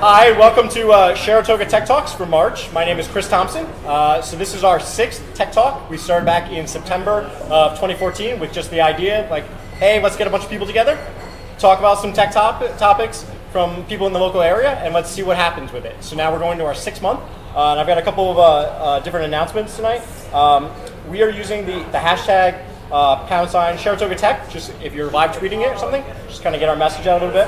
Hi, welcome to Sharatoga TechTalks for March. My name is Chris Thompson. So this is our 6th Tech Talk. We started back in September of 2014 with just the idea, like, hey, let's get a bunch of people together, talk about some tech topics from people in the local area, and let's see what happens with it. So now we're going to our 6th month, and I've got a couple of different announcements tonight. We are using the hashtag # Sharatoga Tech, just if you're live tweeting it or something, just kind of get our message out a little bit.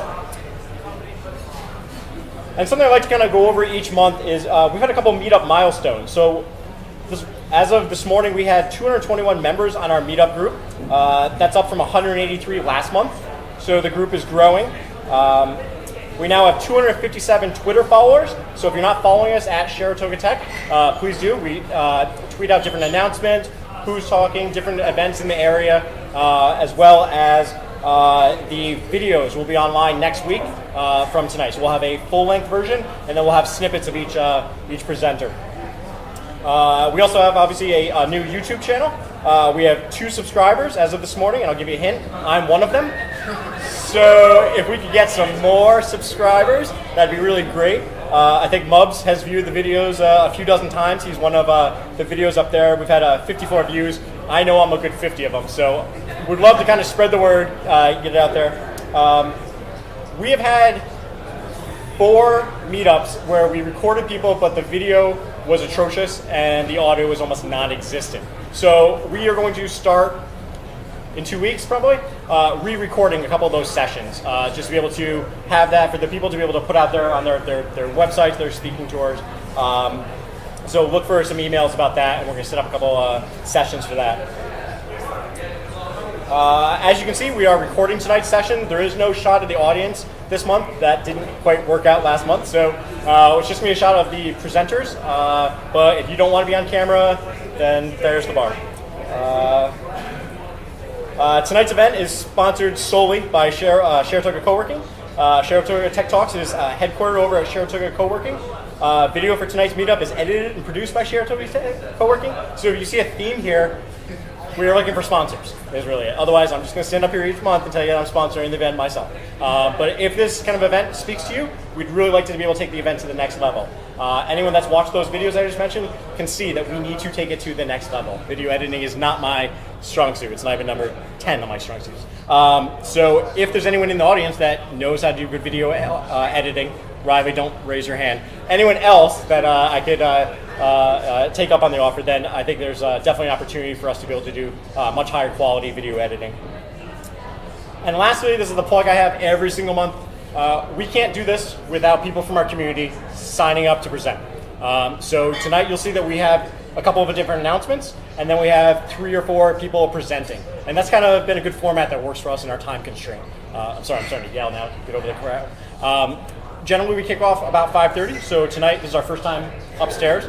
And something I'd like to kind of go over each month is we've had a couple meetup milestones. So as of this morning, we had 221 members on our meetup group. That's up from 183 last month. So the group is growing. We now have 257 Twitter followers. So if you're not following us at Sharatoga Tech, please do. We tweet out different announcements, who's talking, different events in the area, as well as the videos will be online next week from tonight. So we'll have a full-length version, and then we'll have snippets of each presenter. We also have, obviously, a new YouTube channel. We have 2 subscribers as of this morning, and I'll give you a hint. I'm one of them. So if we could get some more subscribers, that'd be really great. I think Mubs has viewed the videos a few dozen times. He's one of the videos up there. We've had 54 views. I know I'm a good 50 of them, so we'd love to kind of spread the word, get it out there. We have had 4 meetups where we recorded people, but the video was atrocious and the audio was almost non-existent. So we are going to start in 2 weeks, probably, re-recording a couple of those sessions, just to be able to have that for the people to be able to put out there on their websites, their speaking tours. So look for some emails about that, and we're going to set up a couple sessions for that. As you can see, we are recording tonight's session. There is no shot of the audience this month. That didn't quite work out last month, so it's just going to be a shot of the presenters. But if you don't want to be on camera, then there's the bar. Tonight's event is sponsored solely by Sharatoga Co-working. Sharatoga TechTalks is headquartered over at Sharatoga Co-working. Video for tonight's meetup is edited and produced by Sharatoga Co-working. So if you see a theme here, we are looking for sponsors, is really it. Otherwise, I'm just going to stand up here each month and tell you that I'm sponsoring the event myself. But if this kind of event speaks to you, we'd really like to be able to take the event to the next level. Anyone that's watched those videos I just mentioned can see that we need to take it to the next level. Video editing is not my strong suit. It's not even number 10 on my strong suits. So if there's anyone in the audience that knows how to do good video editing, Riley, don't raise your hand. Anyone else that I could take up on the offer, then I think there's definitely an opportunity for us to be able to do much higher quality video editing. And lastly, this is the plug I have every single month. We can't do this without people from our community signing up to present. So tonight you'll see that we have a couple of different announcements, and then we have 3 or 4 people presenting. And that's kind of been a good format that works for us in our time constraint. I'm starting to yell now, get over the crowd. Generally, we kick off about 5:30, so tonight this is our first time upstairs.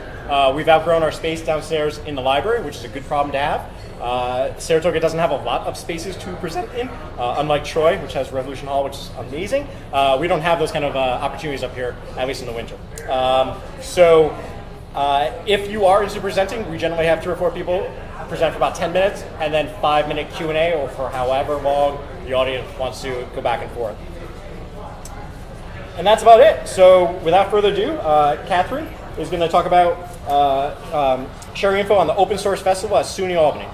We've outgrown our space downstairs in the library, which is a good problem to have. Saratoga doesn't have a lot of spaces to present in, unlike Troy, which has Revolution Hall, which is amazing. We don't have those kind of opportunities up here, at least in the winter. So if you are into presenting, we generally have 3 or 4 people present for about 10 minutes, and then 5-minute Q&A, or for however long the audience wants to go back and forth. And that's about it. So without further ado, Catherine is going to talk about sharing info on the Open Source Festival at SUNY Albany.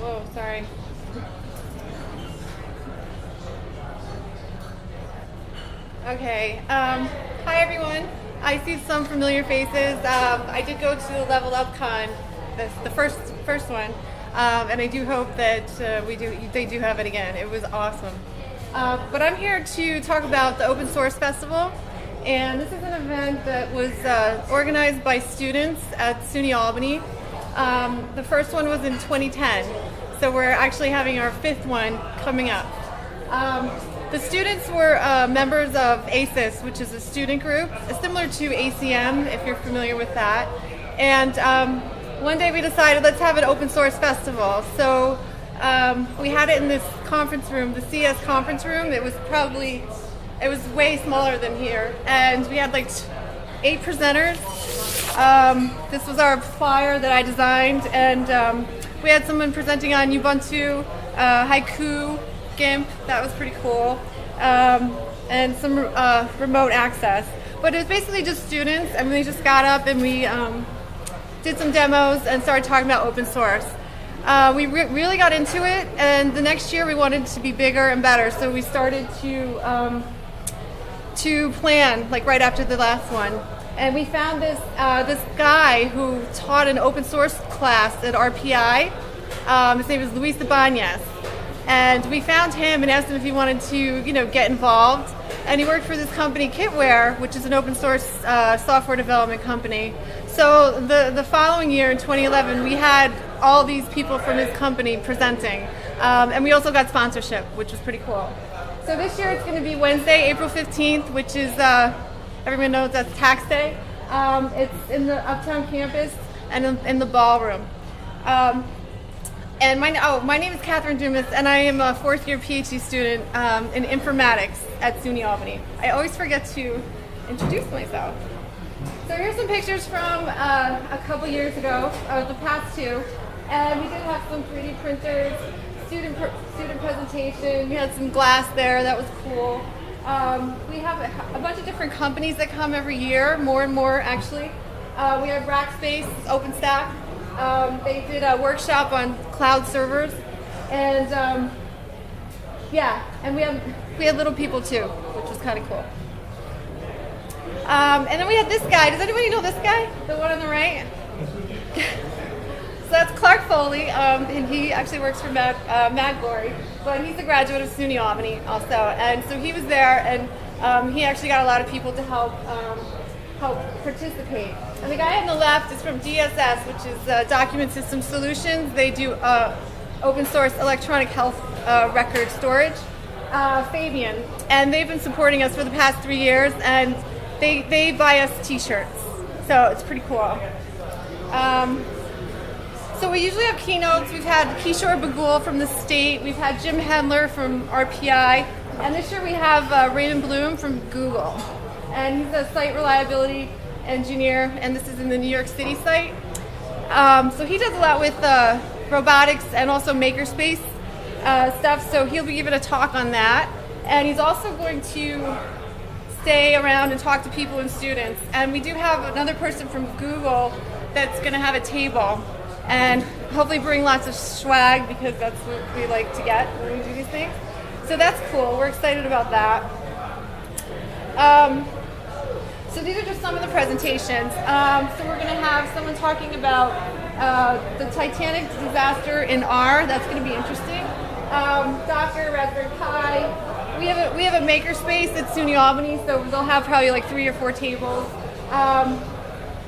Whoa, sorry. Okay. Hi, everyone. I see some familiar faces. I did go to the Level Up Con, the first one, and I do hope that they do have it again. It was awesome. But I'm here to talk about the Open Source Festival, and this is an event that was organized by students at SUNY Albany. The first one was in 2010, so we're actually having our 5th one coming up. The students were members of ASIS, which is a student group, similar to ACM, if you're familiar with that. And one day we decided let's have an open source festival. So we had it in this conference room, the CS conference room. It was way smaller than here, and we had like 8 presenters. This was our flyer that I designed, and we had someone presenting on Ubuntu, Haiku, GIMP. That was pretty cool, and some remote access. But it was basically just students, and we just got up and we did some demos and started talking about open source. We really got into it, and the next year we wanted to be bigger and better, so we started to plan like right after the last one. And we found this guy who taught an open source class at RPI. His name is Luis Ibanez. And we found him and asked him if he wanted to, get involved. And he worked for this company, Kitware, which is an open source software development company. So the following year, in 2011, we had all these people from his company presenting. And we also got sponsorship, which was pretty cool. So this year it's going to be Wednesday, April 15th, which is, everyone knows that's tax day. It's in the Uptown campus and in the ballroom. And my name is Catherine Dumas, and I am a 4th-year PhD student in informatics at SUNY Albany. I always forget to introduce myself. So here's some pictures from a couple years ago, the past 2, and we did have some 3D printers, student presentation. We had some glass there, that was cool. We have a bunch of different companies that come every year, more and more actually. We have Rackspace, OpenStack. They did a workshop on cloud servers, and and we had little people too, which was kind of cool. And then we had this guy. Does anybody know this guy? The one on the right? So that's Clark Foley, and he actually works for Mad Glory, but he's a graduate of SUNY Albany also, and so he was there, and he actually got a lot of people to help participate. And the guy on the left is from DSS, which is Document System Solutions. They do open source electronic health record storage, Fabian, and they've been supporting us for the past 3 years, and they buy us t-shirts, so it's pretty cool. So we usually have keynotes. We've had Kishore Bagul from the state. We've had Jim Hendler from RPI. And this year we have Raymond Bloom from Google. And he's a site reliability engineer, and this is in the New York City site. So he does a lot with robotics and also makerspace stuff, so he'll be giving a talk on that. And he's also going to stay around and talk to people and students. And we do have another person from Google that's going to have a table and hopefully bring lots of swag, because that's what we like to get when we do these things. So that's cool. We're excited about that. So these are just some of the presentations. So we're going to have someone talking about the Titanic disaster in R. That's going to be interesting. Docker, Raspberry Pi. We have a makerspace at SUNY Albany, so they'll have probably like 3 or 4 tables.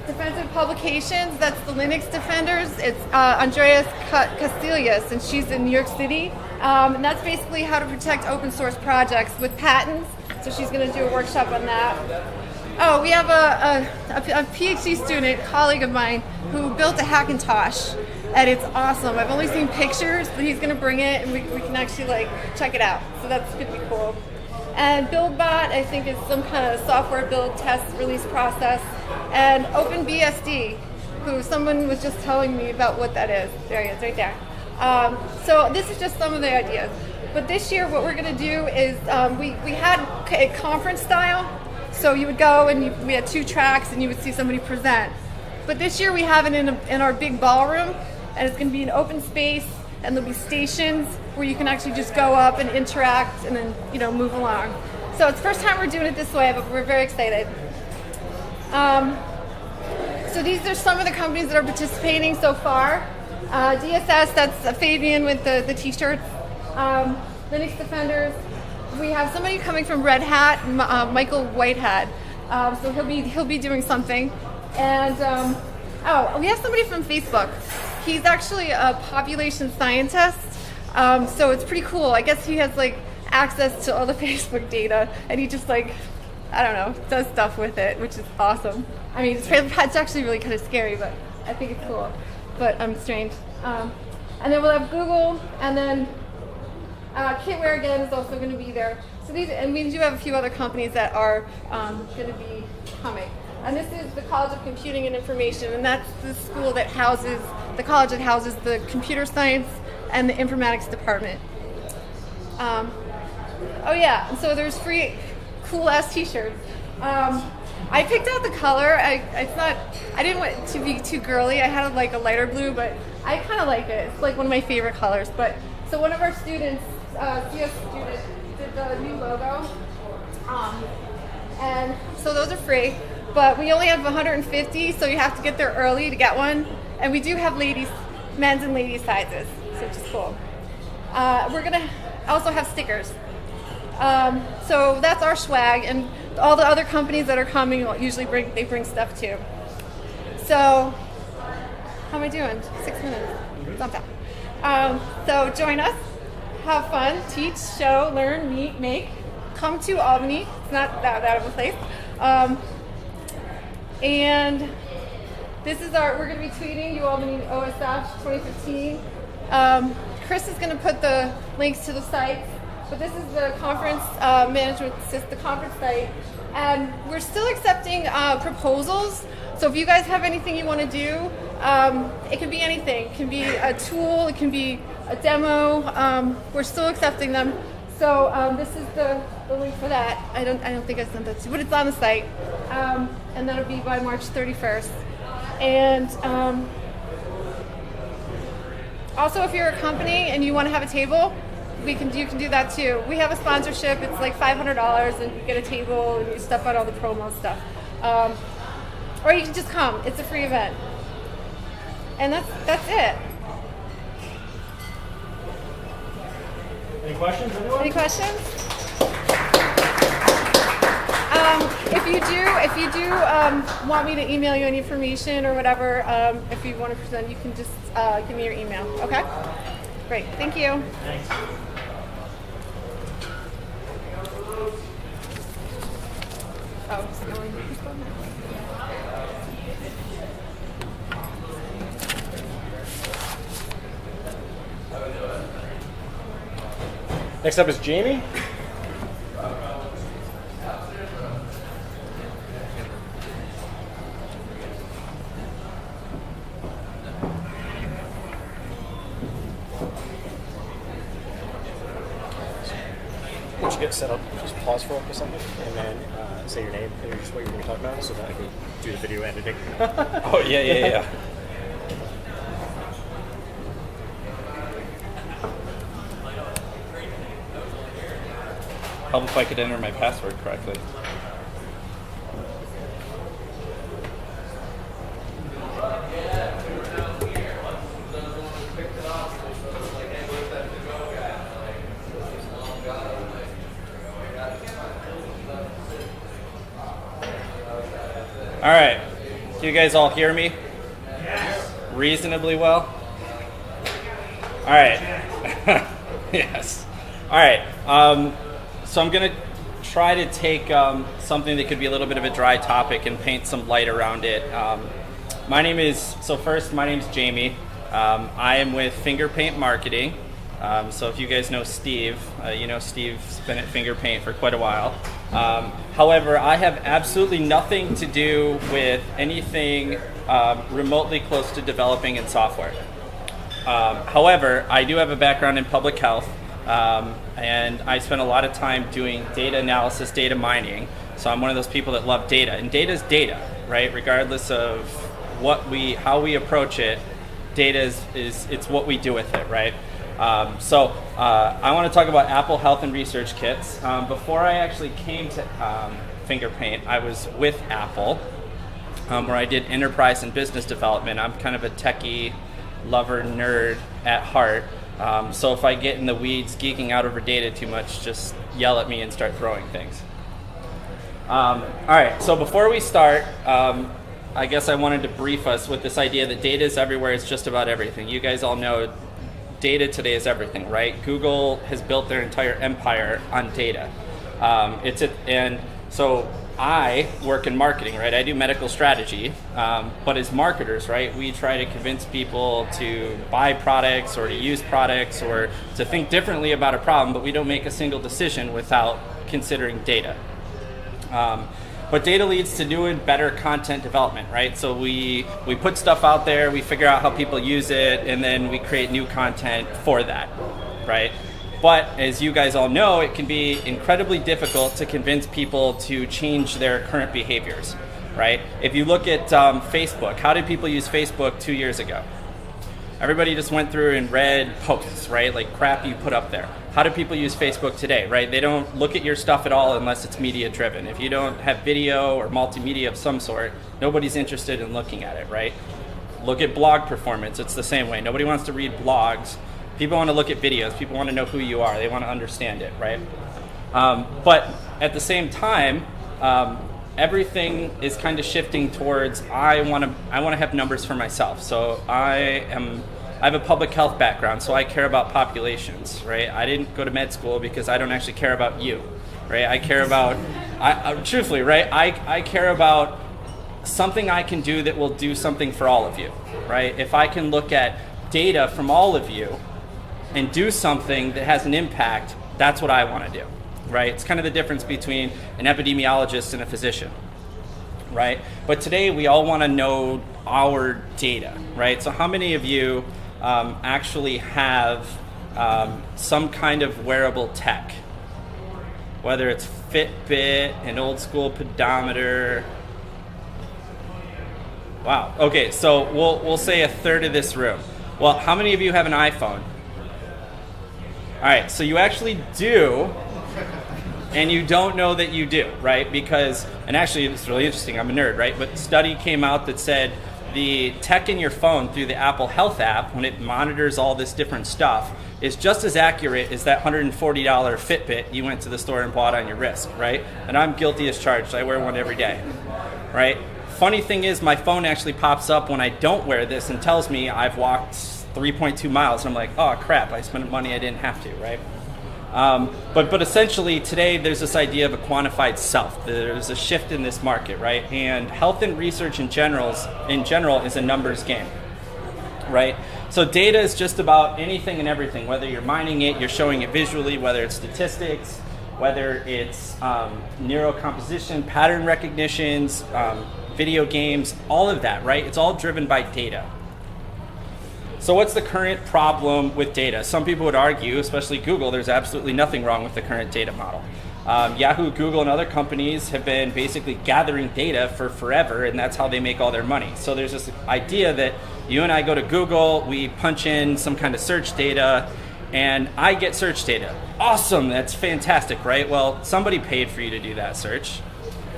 Defensive Publications, that's the Linux Defenders. It's Andreas Castillas, and she's in New York City. And that's basically how to protect open source projects with patents. So she's going to do a workshop on that. Oh, we have a PhD student, colleague of mine, who built a Hackintosh, and it's awesome. I've only seen pictures, but he's going to bring it, and we can actually check it out. So that's going to be cool. And BuildBot, I think, is some kind of software build, test, release process. And OpenBSD, who someone was just telling me about what that is. There he is, right there. So this is just some of the ideas. But this year, what we're going to do is we had a conference style. So you would go and we had 2 tracks and you would see somebody present. But this year we have it in our big ballroom, and it's going to be an open space, and there'll be stations where you can actually just go up and interact and then move along. So it's the first time we're doing it this way, but we're very excited. So these are some of the companies that are participating so far. DSS, that's Fabian with the t-shirts. Linux Defenders. We have somebody coming from Red Hat, Michael Whitehead. So he'll be doing something. And we have somebody from Facebook. He's actually a population scientist. So it's pretty cool. I guess he has access to all the Facebook data, and he just does stuff with it, which is awesome. I mean, it's actually really kind of scary, but I think it's cool, but I'm strange. And then we'll have Google, and then Kitware again is also going to be there. So these, and we do have a few other companies that are going to be coming. And this is the College of Computing and Information, and that's the school that houses, the college that houses the computer science and the informatics department. Oh yeah, and so there's free cool ass t-shirts. I picked out the color. I didn't want it to be too girly. I had like a lighter blue, but I kind of like it. It's like one of my favorite colors. But so one of our students, CS student, did the new logo, and so those are free. But we only have 150, so you have to get there early to get one. And we do have men's and ladies sizes, so which is cool. We're gonna also have stickers. So that's our swag, and all the other companies that are coming usually bring stuff too. So how am I doing? 6 minutes. It's not bad. So join us, have fun, teach, show, learn, meet, make. Come to Albany. It's not that out of a place. And this is we're going to be tweeting Albany OSF 2015. Chris is going to put the links to the sites, but this is the conference management system, the conference site. And we're still accepting proposals. So if you guys have anything you want to do, it can be anything. It can be a tool, it can be a demo. We're still accepting them. So this is the link for that. I don't think I sent that to you, but it's on the site. And that'll be by March 31st. And also, if you're a company and you want to have a table, you can do that too. We have a sponsorship. It's like $500, and you get a table and you step out all the promo stuff. Or you can just come. It's a free event. And that's it. Any questions, anyone? Any questions? If you do want me to email you any information or whatever, if you want to present, you can just give me your email. Okay? Great. Thank you. Thanks. Oh, it's going. Next up is Jamie. Once you get set up, just pause for a second and then say your name and just what you're going to talk about so that I can do the video editing. Oh, yeah. Help if I could enter my password correctly. All right, do you guys all hear me? Yes. Reasonably well? All right. Yes. All right. So I'm going to try to take something that could be a little bit of a dry topic and paint some light around it. My name is Jamie. I am with Fingerpaint Marketing. So if you guys know Steve, you know Steve's been at Fingerpaint for quite a while. However, I have absolutely nothing to do with anything remotely close to developing in software. However, I do have a background in public health, and I spent a lot of time doing data analysis, data mining. So I'm one of those people that love data, and data is data, right? Regardless of how we approach it, data is it's what we do with it, right? So I want to talk about Apple Health and Research Kits. Before I actually came to Fingerpaint, I was with Apple, where I did enterprise and business development. I'm kind of a techie lover nerd at heart. So if I get in the weeds geeking out over data too much, just yell at me and start throwing things. All right, so before we start, I guess I wanted to brief us with this idea that data is everywhere. It's just about everything. You guys all know data today is everything, right? Google has built their entire empire on data. And so I work in marketing, right? I do medical strategy, but as marketers, right, we try to convince people to buy products or to use products or to think differently about a problem, but we don't make a single decision without considering data. But data leads to new and better content development, right? So we put stuff out there, we figure out how people use it, and then we create new content for that, right? But as you guys all know, it can be incredibly difficult to convince people to change their current behaviors, right? If you look at Facebook, how did people use Facebook 2 years ago? Everybody just went through and read posts, right? Like crap you put up there. How do people use Facebook today, right? They don't look at your stuff at all unless it's media driven. If you don't have video or multimedia of some sort, nobody's interested in looking at it, right? Look at blog performance, it's the same way. Nobody wants to read blogs. People want to look at videos. People want to know who you are. They want to understand it, right? But at the same time, everything is kind of shifting towards I want to have numbers for myself. So I have a public health background, so I care about populations, right? I didn't go to med school because I don't actually care about you, right? I care about, truthfully, right? I care about something I can do that will do something for all of you, right? If I can look at data from all of you and do something that has an impact, that's what I want to do, right? It's kind of the difference between an epidemiologist and a physician, right? But today we all want to know our data, right? So how many of you actually have some kind of wearable tech, whether it's Fitbit, an old school pedometer? Wow, okay, so we'll say a third of this room. Well, how many of you have an iPhone? All right, so you actually do, and you don't know that you do, right? Because, and actually it's really interesting, I'm a nerd, right? But a study came out that said the tech in your phone through the Apple Health app, when it monitors all this different stuff, is just as accurate as that $140 Fitbit you went to the store and bought on your wrist, right? And I'm guilty as charged, I wear one every day, right? Funny thing is, my phone actually pops up when I don't wear this and tells me I've walked 3.2 miles, and I'm like, oh crap, I spent money I didn't have to, right? But essentially today there's this idea of a quantified self. There's a shift in this market, right? And health and research in general is a numbers game, right? So data is just about anything and everything, whether you're mining it, you're showing it visually, whether it's statistics, whether it's neurocomposition, pattern recognitions, video games, all of that, right? It's all driven by data. So what's the current problem with data? Some people would argue, especially Google, there's absolutely nothing wrong with the current data model. Yahoo, Google, and other companies have been basically gathering data for forever, and that's how they make all their money. So there's this idea that you and I go to Google, we punch in some kind of search data, and I get search data. Awesome, that's fantastic, right? Well, somebody paid for you to do that search,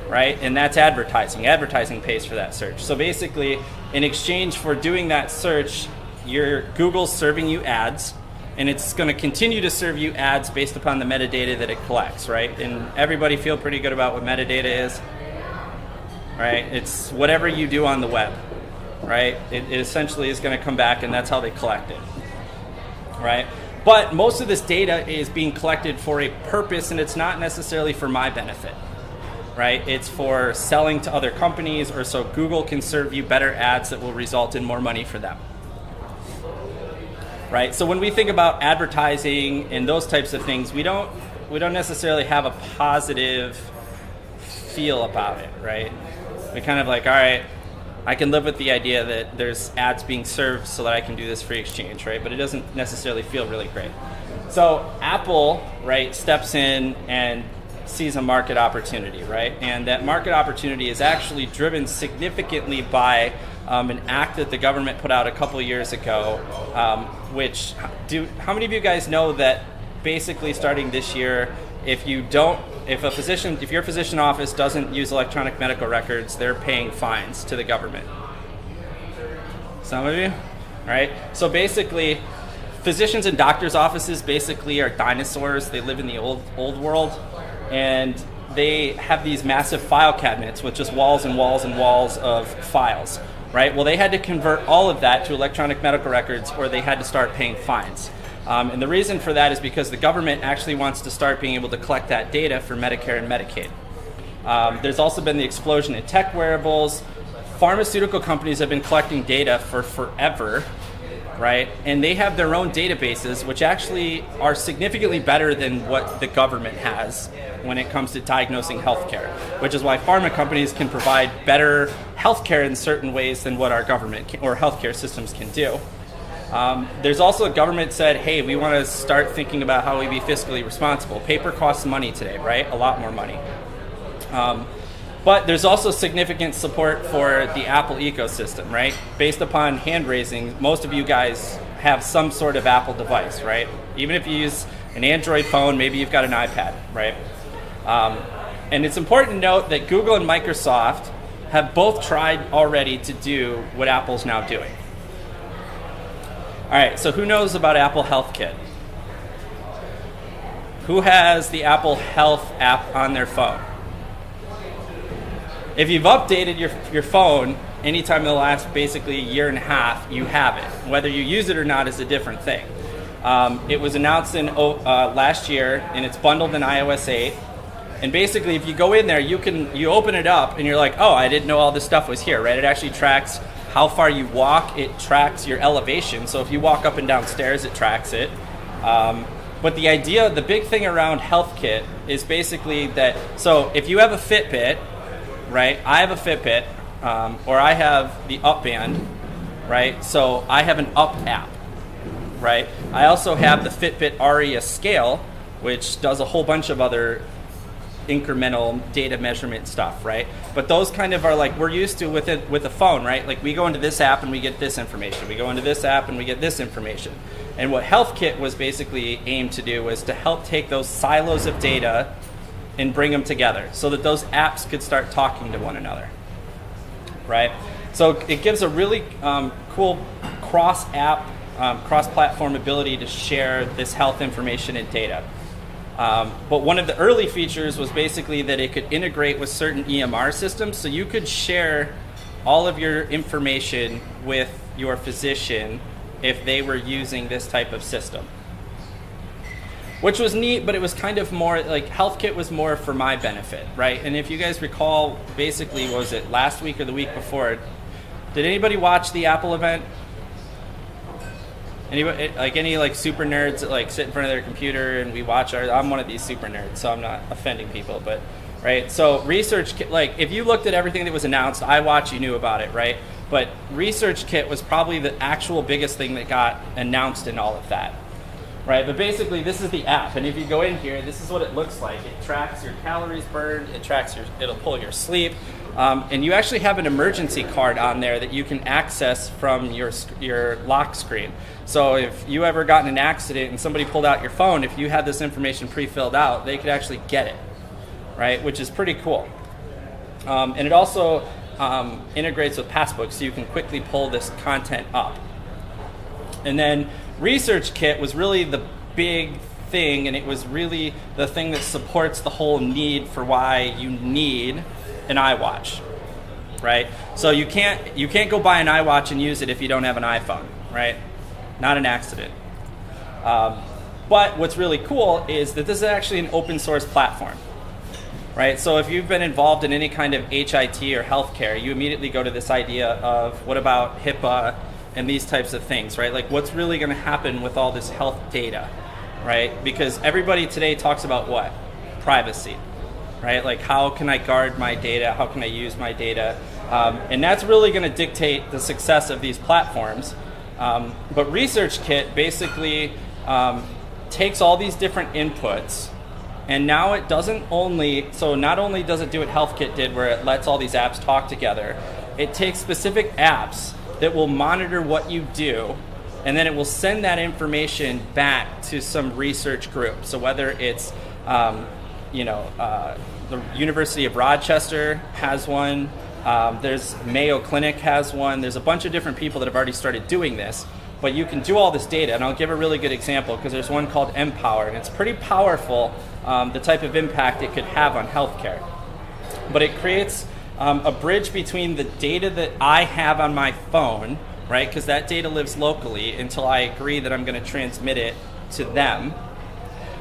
right? And that's advertising. Advertising pays for that search. So basically, in exchange for doing that search, your Google's serving you ads, and it's going to continue to serve you ads based upon the metadata that it collects, right? And everybody feel pretty good about what metadata is, right? It's whatever you do on the web, right? It essentially is going to come back, and that's how they collect it, right? But most of this data is being collected for a purpose, and it's not necessarily for my benefit, right? It's for selling to other companies, or so Google can serve you better ads that will result in more money for them. Right? So when we think about advertising and those types of things, we don't necessarily have a positive feel about it, right? We kind of like, all right, I can live with the idea that there's ads being served so that I can do this free exchange, right? But it doesn't necessarily feel really great. So Apple, right, steps in and sees a market opportunity, right? And that market opportunity is actually driven significantly by an act that the government put out a couple of years ago, how many of you guys know that basically starting this year, if your physician office doesn't use electronic medical records, they're paying fines to the government? Some of you? All right. So basically, physicians and doctors' offices basically are dinosaurs. They live in the old world, and they have these massive file cabinets with just walls and walls and walls of files. Right? Well, they had to convert all of that to electronic medical records, or they had to start paying fines. And the reason for that is because the government actually wants to start being able to collect that data for Medicare and Medicaid. There's also been the explosion in tech wearables. Pharmaceutical companies have been collecting data for forever, right? And they have their own databases, which actually are significantly better than what the government has when it comes to diagnosing healthcare, which is why pharma companies can provide better healthcare in certain ways than what our government or healthcare systems can do. There's also a government said, hey, we want to start thinking about how we be fiscally responsible. Paper costs money today, right? A lot more money. But there's also significant support for the Apple ecosystem, right? Based upon hand raising, most of you guys have some sort of Apple device, right? Even if you use an Android phone, maybe you've got an iPad, right? And it's important to note that Google and Microsoft have both tried already to do what Apple's now doing. All right, so who knows about Apple Health Kit? Who has the Apple Health app on their phone? If you've updated your phone anytime in the last basically a year and a half, you have it. Whether you use it or not is a different thing. It was announced in last year, and it's bundled in iOS 8. And basically, if you go in there, you open it up, and you're like, oh, I didn't know all this stuff was here, right? It actually tracks how far you walk. It tracks your elevation. So if you walk up and down stairs, it tracks it. But the idea, the big thing around HealthKit is basically that, so if you have a Fitbit, right? I have a Fitbit, or I have the Up Band, right? So I have an Up app, right? I also have the Fitbit Aria scale, which does a whole bunch of other incremental data measurement stuff, right? But those kind of are like we're used to with it with a phone, right? Like we go into this app and we get this information. We go into this app and we get this information. And what HealthKit was basically aimed to do was to help take those silos of data and bring them together so that those apps could start talking to one another, right? So it gives a really cool cross-app, cross-platform ability to share this health information and data. But one of the early features was basically that it could integrate with certain EMR systems, so you could share all of your information with your physician if they were using this type of system. Which was neat, but it was kind of more, like HealthKit was more for my benefit, right? And if you guys recall, basically, what was it, last week or the week before, did anybody watch the Apple event? Anybody, like any like super nerds that like sit in front of their computer and we watch I'm one of these super nerds, so I'm not offending people, but right. So ResearchKit, like if you looked at everything that was announced, iWatch, you knew about it, right? But ResearchKit was probably the actual biggest thing that got announced in all of that, right? But basically, this is the app, and if you go in here, this is what it looks like. It tracks your calories burned. It'll pull your sleep. And you actually have an emergency card on there that you can access from your lock screen. So if you ever got in an accident and somebody pulled out your phone, if you had this information pre-filled out, they could actually get it, right? Which is pretty cool. And it also integrates with Passbook, so you can quickly pull this content up. And then ResearchKit was really the big thing, and it was really the thing that supports the whole need for why you need an iWatch, right? So you can't go buy an iWatch and use it if you don't have an iPhone, right? Not an accident. But what's really cool is that this is actually an open source platform, right? So if you've been involved in any kind of HIT or healthcare, you immediately go to this idea of what about HIPAA and these types of things, right? Like what's really going to happen with all this health data, right? Because everybody today talks about what? Privacy. Right? Like how can I guard my data? How can I use my data? And that's really going to dictate the success of these platforms. But ResearchKit basically takes all these different inputs, and now it doesn't only, so not only does it do what HealthKit did where it lets all these apps talk together, it takes specific apps that will monitor what you do, and then it will send that information back to some research group. So whether it's the University of Rochester has one. There's Mayo Clinic has one. There's a bunch of different people that have already started doing this. But you can do all this data, and I'll give a really good example because there's one called Empower, and it's pretty powerful, the type of impact it could have on healthcare. But it creates a bridge between the data that I have on my phone, right? Because that data lives locally until I agree that I'm going to transmit it to them.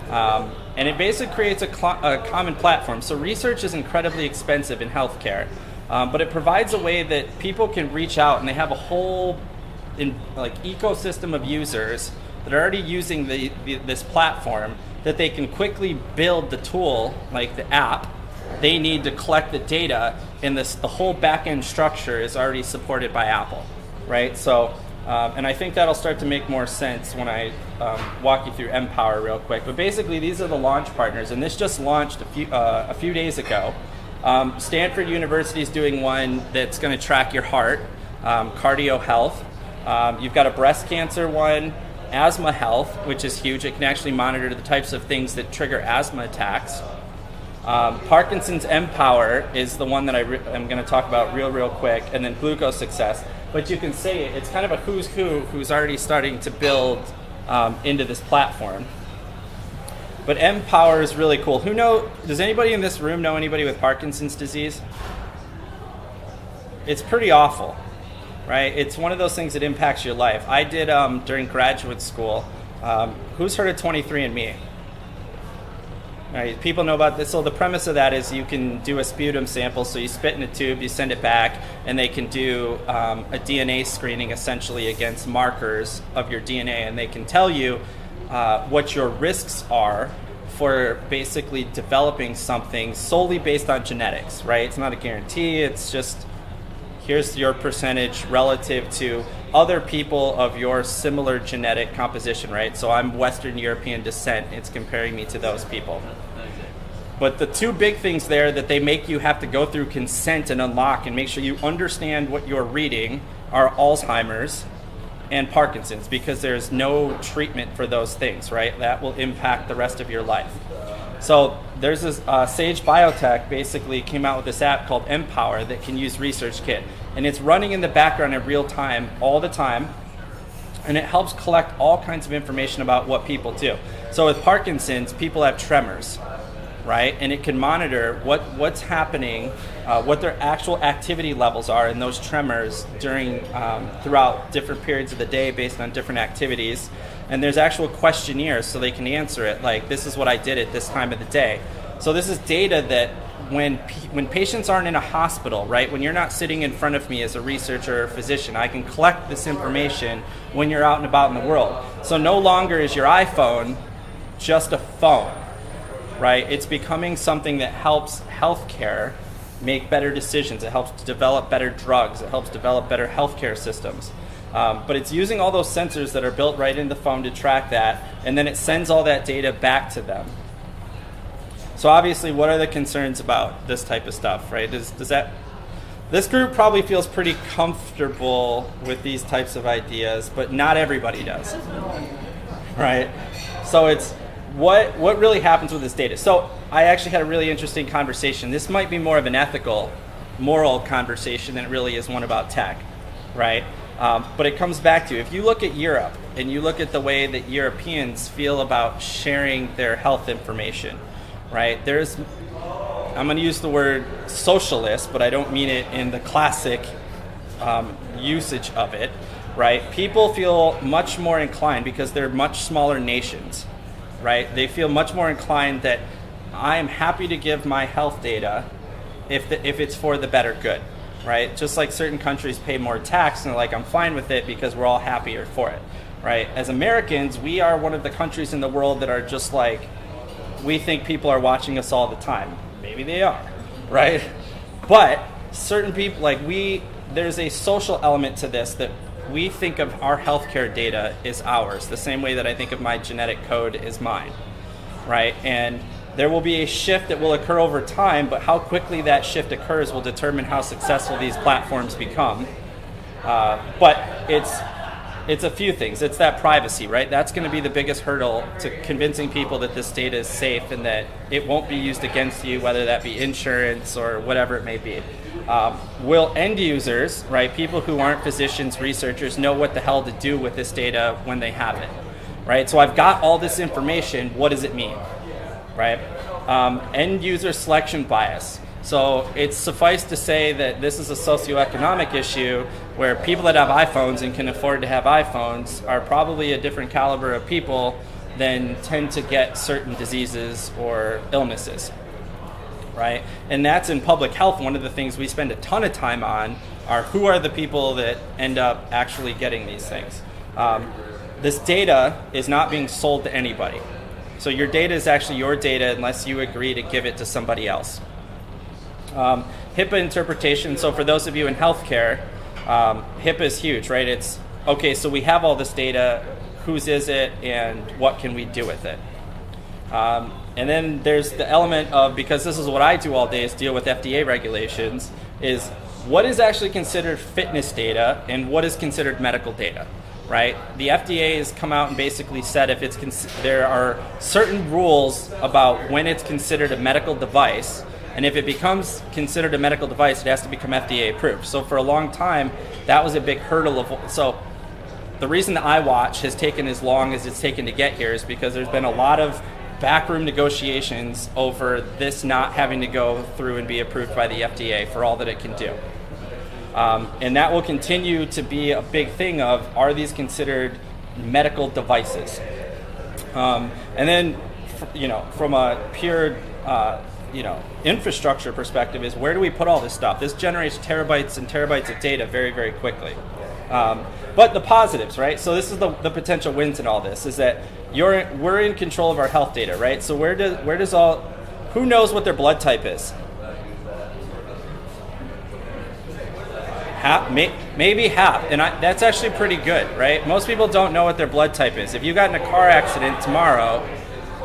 And it basically creates a common platform. So research is incredibly expensive in healthcare, but it provides a way that people can reach out, and they have a whole ecosystem of users that are already using this platform, that they can quickly build the tool, like the app they need to collect the data, and the whole back-end structure is already supported by Apple, right? So, and I think that'll start to make more sense when I walk you through Empower real quick. But basically, these are the launch partners, and this just launched a few days ago. Stanford University is doing one that's going to track your heart, cardio health. You've got a breast cancer one, asthma health, which is huge. It can actually monitor the types of things that trigger asthma attacks. Parkinson's Empower is the one that I'm going to talk about real quick, and then glucose success. But you can say it's kind of a who's who's already starting to build into this platform. But Empower is really cool. Does anybody in this room know anybody with Parkinson's disease? It's pretty awful, right? It's one of those things that impacts your life. I did during graduate school. Who's heard of 23andMe? Right, people know about this. So the premise of that is you can do a sputum sample. So you spit in a tube, you send it back, and they can do a DNA screening essentially against markers of your DNA, and they can tell you what your risks are for basically developing something solely based on genetics, right? It's not a guarantee. It's just, here's your percentage relative to other people of your similar genetic composition, right? So I'm Western European descent. It's comparing me to those people. But the two big things there that they make you have to go through consent and unlock and make sure you understand what you're reading are Alzheimer's and Parkinson's, because there's no treatment for those things, right? That will impact the rest of your life. So there's this Sage Biotech basically came out with this app called Empower that can use ResearchKit. And it's running in the background in real time, all the time. And it helps collect all kinds of information about what people do. So with Parkinson's, people have tremors, right? And it can monitor what's happening, what their actual activity levels are in those tremors throughout different periods of the day based on different activities. And there's actual questionnaires so they can answer it, like, this is what I did at this time of the day. So this is data that when patients aren't in a hospital, right, when you're not sitting in front of me as a researcher or physician, I can collect this information when you're out and about in the world. So no longer is your iPhone just a phone, right? It's becoming something that helps healthcare make better decisions. It helps to develop better drugs. It helps develop better healthcare systems. But it's using all those sensors that are built right in the phone to track that, and then it sends all that data back to them. So obviously, what are the concerns about this type of stuff, right? This group probably feels pretty comfortable with these types of ideas, but not everybody does, right? So it's what really happens with this data. So I actually had a really interesting conversation. This might be more of an ethical, moral conversation than it really is one about tech, right? But it comes back to, if you look at Europe and you look at the way that Europeans feel about sharing their health information, right? I'm going to use the word socialist, but I don't mean it in the classic usage of it, right? People feel much more inclined, because they're much smaller nations, right? They feel much more inclined that I am happy to give my health data if it's for the better good, right? Just like certain countries pay more tax, and they're like, I'm fine with it because we're all happier for it, right? As Americans, we are one of the countries in the world that are just like, we think people are watching us all the time. Maybe they are, right? But certain people, there's a social element to this, that we think of our healthcare data as ours, the same way that I think of my genetic code as mine, right? And there will be a shift that will occur over time, but how quickly that shift occurs will determine how successful these platforms become. But it's a few things. It's that privacy, right? That's going to be the biggest hurdle to convincing people that this data is safe and that it won't be used against you, whether that be insurance or whatever it may be. Will end users, right, people who aren't physicians, researchers, know what the hell to do with this data when they have it, right? So I've got all this information. What does it mean, right? End user selection bias. So it's suffice to say that this is a socioeconomic issue where people that have iPhones and can afford to have iPhones are probably a different caliber of people then tend to get certain diseases or illnesses, right? And that's in public health. One of the things we spend a ton of time on are who are the people that end up actually getting these things. This data is not being sold to anybody. So your data is actually your data unless you agree to give it to somebody else. HIPAA interpretation, so for those of you in healthcare, HIPAA is huge, right? It's, okay, so we have all this data, whose is it, and what can we do with it? And then there's the element of, because this is what I do all day, is deal with FDA regulations, is what is actually considered fitness data and what is considered medical data, right? The FDA has come out and basically said if it's there are certain rules about when it's considered a medical device, and if it becomes considered a medical device, it has to become FDA approved. So for a long time, that was a big hurdle so the reason the iWatch has taken as long as it's taken to get here is because there's been a lot of backroom negotiations over this not having to go through and be approved by the FDA for all that it can do. And that will continue to be a big thing of, are these considered medical devices? And then, from a pure, infrastructure perspective is, where do we put all this stuff? This generates terabytes and terabytes of data very, very quickly. But the positives, right? So this is the potential wins in all this, is that we're in control of our health data, right? So who knows what their blood type is? Maybe half, and that's actually pretty good, right? Most people don't know what their blood type is. If you got in a car accident tomorrow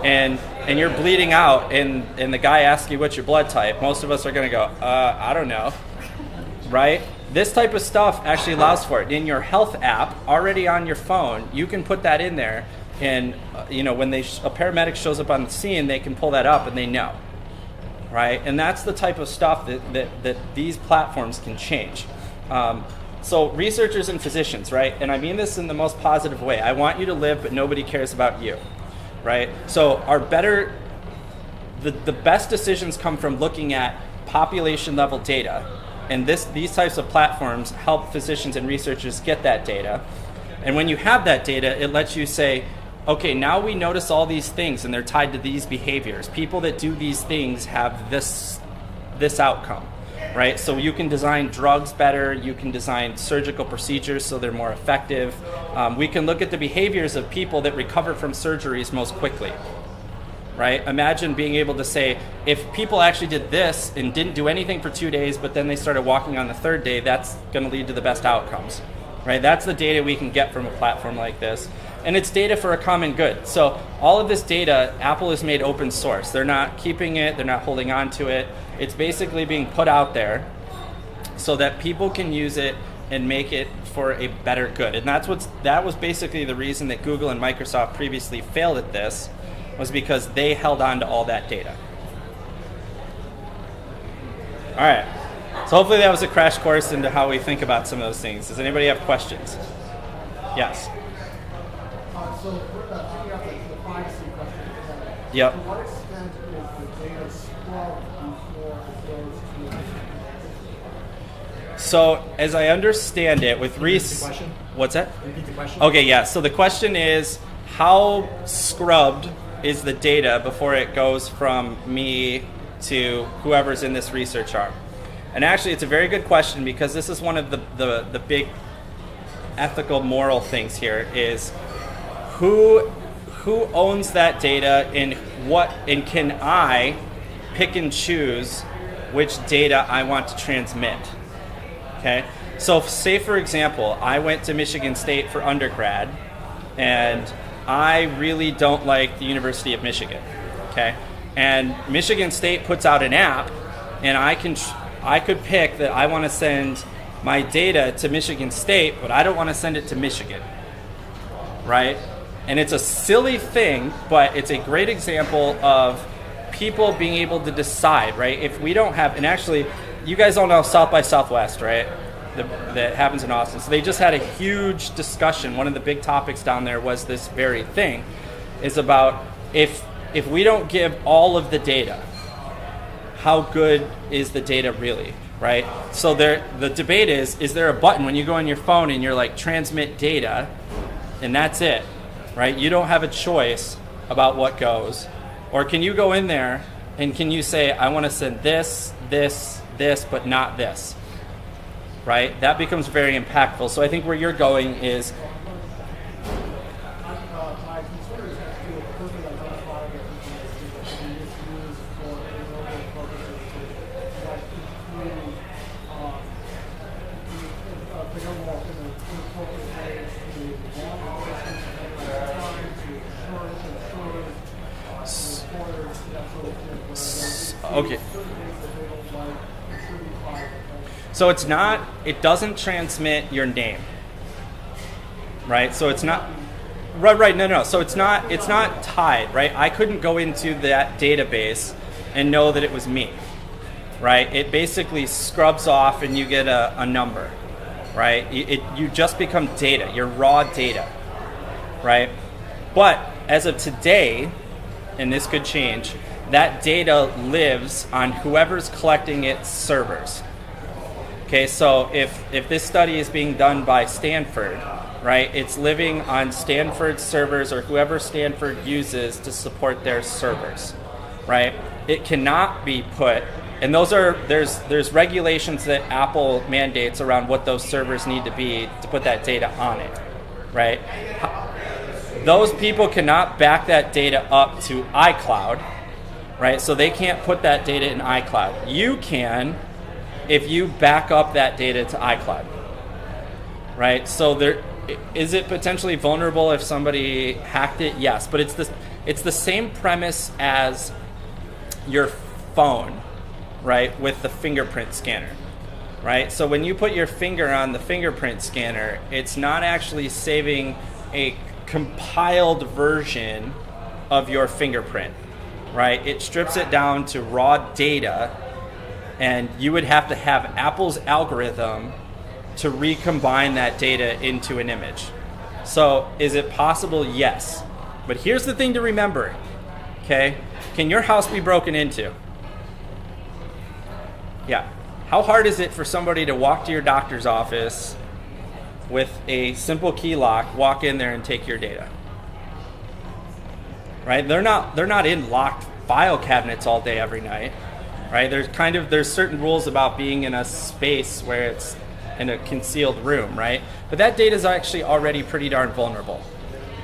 and you're bleeding out and the guy asks you what's your blood type, most of us are going to go, I don't know, right? This type of stuff actually allows for it. In your health app, already on your phone, you can put that in there, and when a paramedic shows up on the scene, they can pull that up and they know, right? And that's the type of stuff that these platforms can change. So researchers and physicians, right? And I mean this in the most positive way. I want you to live, but nobody cares about you, right? So the best decisions come from looking at population level data. And these types of platforms help physicians and researchers get that data. And when you have that data, it lets you say, okay, now we notice all these things and they're tied to these behaviors. People that do these things have this outcome. Right, so you can design drugs better, you can design surgical procedures so they're more effective. We can look at the behaviors of people that recover from surgeries most quickly. Right? Imagine being able to say, if people actually did this and didn't do anything for 2 days, but then they started walking on the third day, that's going to lead to the best outcomes. Right? That's the data we can get from a platform like this. And it's data for a common good. So all of this data, Apple has made open source. They're not keeping it, they're not holding on to it. It's basically being put out there so that people can use it and make it for a better good. And that was basically the reason that Google and Microsoft previously failed at this, was because they held on to all that data. All right. So hopefully that was a crash course into how we think about some of those things. Does anybody have questions? Yes. So picking up the privacy question, Yep. to what extent is the data scrubbed before it goes to? So as I understand it, with Reese, question? What's that? Repeat the question. Okay, yeah. So the question is, how scrubbed is the data before it goes from me to whoever's in this research arm? And actually, it's a very good question, because this is one of the big ethical, moral things here, is who owns that data, and can I pick and choose which data I want to transmit? Okay, so say for example, I went to Michigan State for undergrad, and I really don't like the University of Michigan. Okay, and Michigan State puts out an app, and I could pick that I want to send my data to Michigan State, but I don't want to send it to Michigan, right? And it's a silly thing, but it's a great example of people being able to decide, right? If we don't have, and actually, you guys all know South by Southwest, right? That happens in Austin. So they just had a huge discussion. One of the big topics down there was this very thing, is about if we don't give all of the data, how good is the data really, right? So the debate is there a button when you go on your phone and you're like, transmit data, and that's it, right? You don't have a choice. about what goes? Or can you go in there and can you say, I want to send this, this, this, but not this? Right? That becomes very impactful. So I think where you're going is My concern is that you perfectly identify that information that can be misused for illegal purposes that include the government in an inappropriate way to law enforcement, crime, to insurance, to employers, that sort of thing. Okay. Certain things that they don't like should be filed. So it doesn't transmit your name, right? So it's not, right, no. So it's not tied, right? I couldn't go into that database and know that it was me, right? It basically scrubs off and you get a number, right? You just become data, you're raw data, right? But as of today, and this could change, that data lives on whoever's collecting its servers. Okay, so if this study is being done by Stanford, right, it's living on Stanford servers or whoever Stanford uses to support their servers, right? It cannot be put, and there's regulations that Apple mandates around what those servers need to be to put that data on it, right? Those people cannot back that data up to iCloud, right? So they can't put that data in iCloud. You can, if you back up that data to iCloud, right? So is it potentially vulnerable if somebody hacked it? Yes, but it's the same premise as your phone, right, with the fingerprint scanner, right? So when you put your finger on the fingerprint scanner, it's not actually saving a compiled version of your fingerprint, right? It strips it down to raw data, and you would have to have Apple's algorithm to recombine that data into an image. So is it possible? Yes. But here's the thing to remember, okay? Can your house be broken into? Yeah. How hard is it for somebody to walk to your doctor's office with a simple key lock, walk in there and take your data? Right? They're not in locked file cabinets all day every night. Right? There's certain rules about being in a space where it's in a concealed room, right? But that data is actually already pretty darn vulnerable.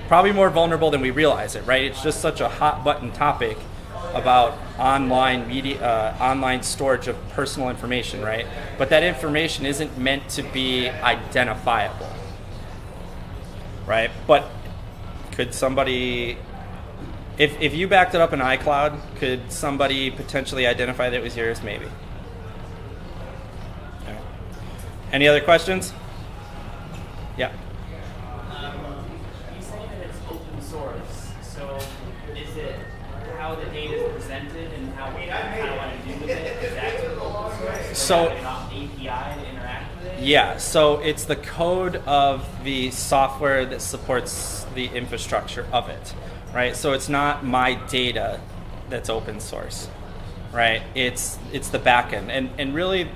Probably more vulnerable than we realize it, right? It's just such a hot button topic about online media, online storage of personal information, right? But that information isn't meant to be identifiable, right? But could somebody, if you backed it up in iCloud, could somebody potentially identify that it was yours? Maybe. Okay. Any other questions? Yeah. You say that it's open source, so is it how the data is presented and how we kind of want to do with it? Is that open source? So an API to interact with it? Yeah, so it's the code of the software that supports the infrastructure of it, right? So it's not my data that's open source, right? It's the backend, and really,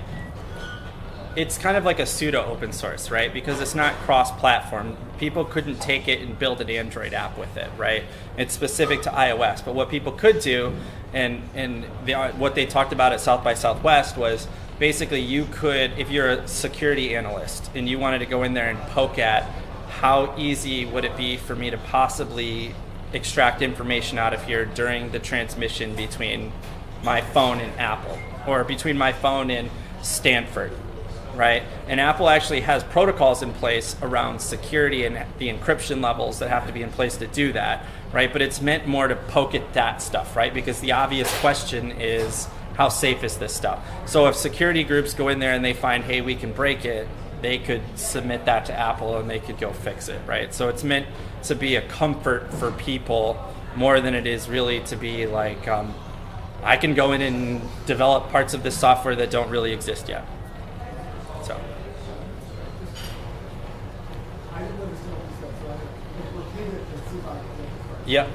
it's kind of like a pseudo open source, right? Because it's not cross-platform. People couldn't take it and build an Android app with it, right? It's specific to iOS. But what people could do, what they talked about at South by Southwest was basically you could, if you're a security analyst and you wanted to go in there and poke at how easy would it be for me to possibly extract information out of here during the transmission between my phone and Apple, or between my phone and Stanford, right? And Apple actually has protocols in place around security and the encryption levels that have to be in place to do that, right? But it's meant more to poke at that stuff, right? Because the obvious question is, how safe is this stuff? So if security groups go in there and they find, hey, we can break it, they could submit that to Apple and they could go fix it, right? So it's meant to be a comfort for people more than it is really to be like, I can go in and develop parts of this software that don't really exist yet. So. I didn't understand what you said, so I repeat it and see if I can get it correct. Yep.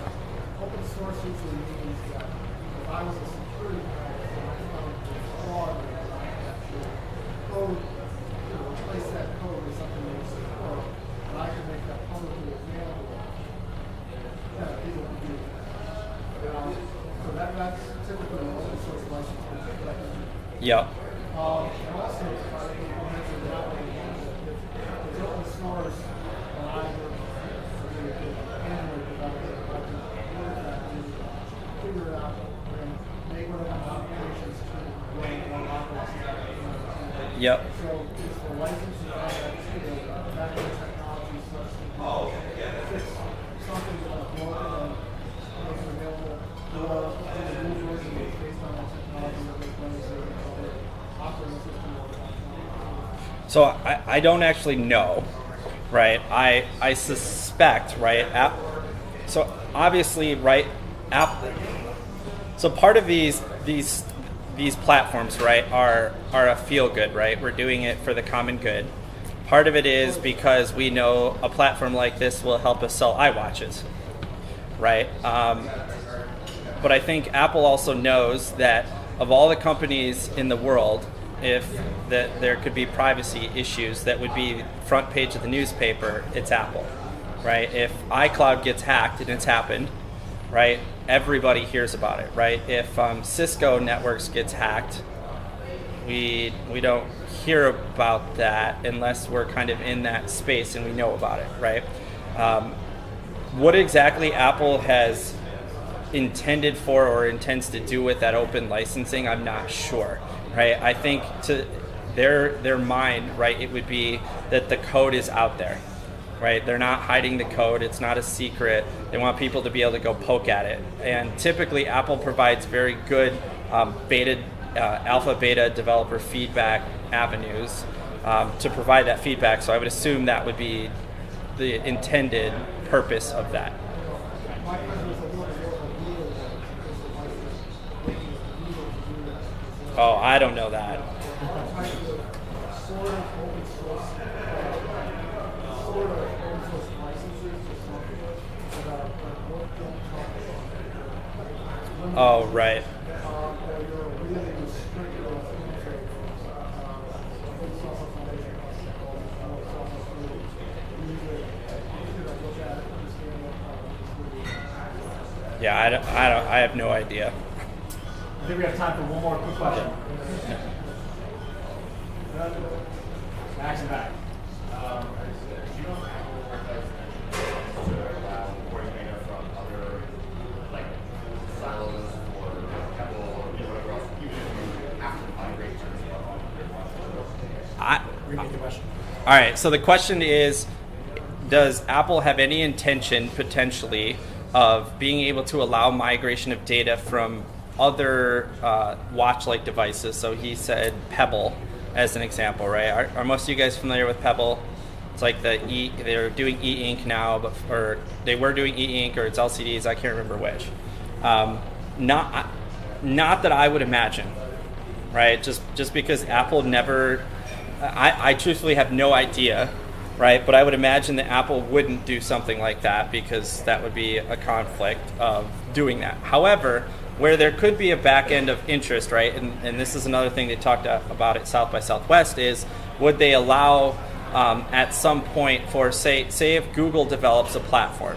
Open source usually means that if I was a security analyst and I found a fraud in it, I have to code, replace that code with something that was secure, and I can make that publicly available. Yeah, people can do that. Yep. And also, I think you mentioned that way, if it's open source, and either Android developer, figure it out and make whatever modifications to run one operating system. Yep. So it's the licensing of that backend technology such that fix something that's broken and make it available or the new version is based on that technology that was running other operating system or functionality. So I don't actually know, right? I suspect, right? So obviously, right? So part of these platforms, right, are a feel good, right? We're doing it for the common good. Part of it is because we know a platform like this will help us sell iWatches, right? But I think Apple also knows that of all the companies in the world, if that there could be privacy issues that would be front page of the newspaper, it's Apple, right? If iCloud gets hacked, and it's happened, right? Everybody hears about it, right? If Cisco networks gets hacked, we don't hear about that unless we're kind of in that space and we know about it, right? What exactly Apple has intended for or intends to do with that open licensing, I'm not sure, right? I think to their mind, right, it would be that the code is out there, right? They're not hiding the code. It's not a secret. They want people to be able to go poke at it. And typically Apple provides very good alpha beta developer feedback avenues to provide that feedback. So I would assume that would be the intended purpose of that. Oh, I don't know that. Oh, right. Yeah, I have no idea. I think we have time for one more quick question. Max and back. Do you know if Apple has to allow recording data from other like silos or Apple or whatever else, even if you have to migrate to repeat the question. All right. So the question is, does Apple have any intention potentially of being able to allow migration of data from other watch-like devices? So he said Pebble as an example, right? Are most of you guys familiar with Pebble? It's like they're doing e-ink now, or they were doing e-ink, or it's LCDs. I can't remember which. Not that I would imagine, right? Just because Apple never. I truthfully have no idea, right? But I would imagine that Apple wouldn't do something like that because that would be a conflict of doing that. However, where there could be a back end of interest, right, and this is another thing they talked about at South by Southwest, is would they allow at some point for, say if Google develops a platform,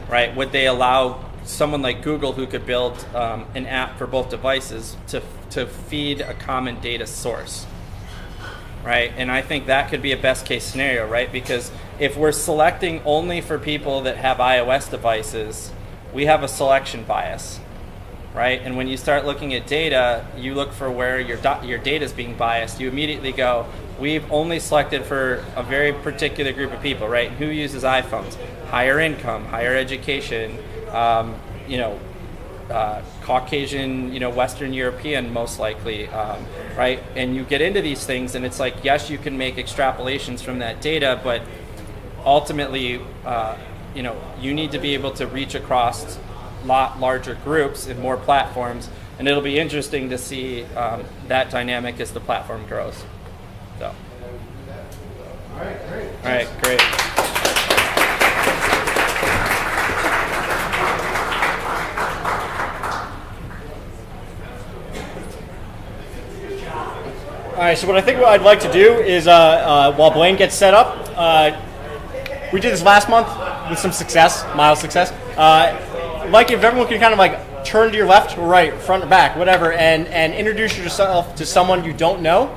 right, would they allow someone like Google who could build an app for both devices to feed a common data source, right? And I think that could be a best case scenario, right? Because if we're selecting only for people that have iOS devices, we have a selection bias, right? And when you start looking at data, you look for where your data is being biased. You immediately go, we've only selected for a very particular group of people, right? Who uses iPhones? Higher income, higher education, Caucasian, Western European, most likely, right? And you get into these things, and it's like, yes, you can make extrapolations from that data, but ultimately, you need to be able to reach across lot larger groups and more platforms, and it'll be interesting to see that dynamic as the platform grows. So. All right, great. All right, great. All right, so what I'd like to do is, while Blaine gets set up, we did this last month with some success, mild success. Like if everyone can kind of like turn to your left or right, front or back, whatever, and introduce yourself to someone you don't know.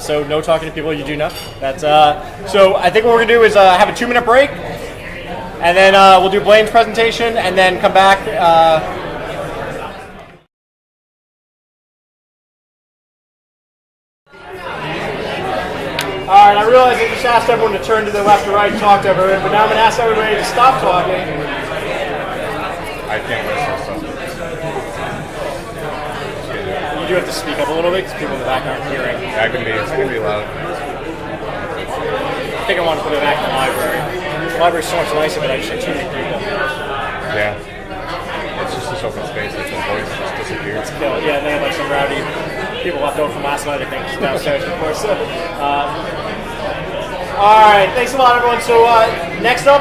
So no talking to people you do know. That's so I think what we're gonna do is have a 2-minute break, and then we'll do Blaine's presentation, and then come back. All right, I realize I just asked everyone to turn to their left or right and talk to everyone, but now I'm gonna ask everybody to stop talking. I can't listen, so. You do have to speak up a little bit because people in the back aren't hearing. Yeah, it's gonna be loud. I think I want to put it back in the library. The library's so much nicer, but I just have too many people. Yeah. It's just this open space that the voice just disappears. Yeah, they have like some rowdy people left over from last night, I think, downstairs, of course. All right, thanks a lot, everyone. So next up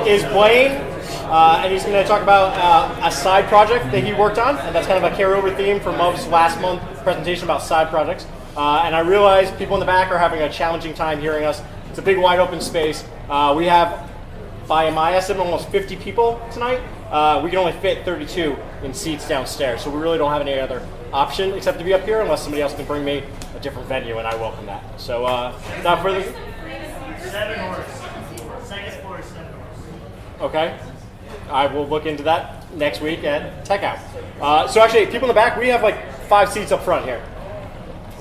is Blaine, and he's going to talk about a side project that he worked on, and that's kind of a carryover theme from Mub's last month presentation about side projects. And I realize people in the back are having a challenging time hearing us. It's a big, wide open space. We have, by my estimate, almost 50 people tonight. We can only fit 32 in seats downstairs, so we really don't have any other option except to be up here unless somebody else can bring me a different venue, and I welcome that. So without further ado. 7 horse. Second floor is 7 horse. Okay. I will look into that next week at Tech Out. So actually, people in the back, we have like 5 seats up front here.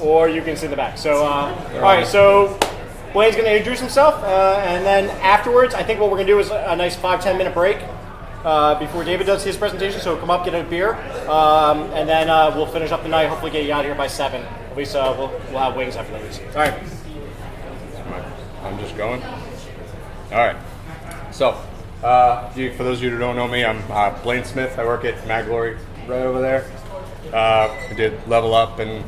Or you can sit in the back. So, all right, so Blaine's going to introduce himself, and then afterwards, I think what we're going to do is a nice 5-10 minute break before David does his presentation. So come up, get a beer, and then we'll finish up the night, hopefully get you out of here by 7. At least we'll have wings after that. All right. I'm just going. All right. So, for those of you who don't know me, I'm Blaine Smith. I work at Maglory right over there. I did Level Up and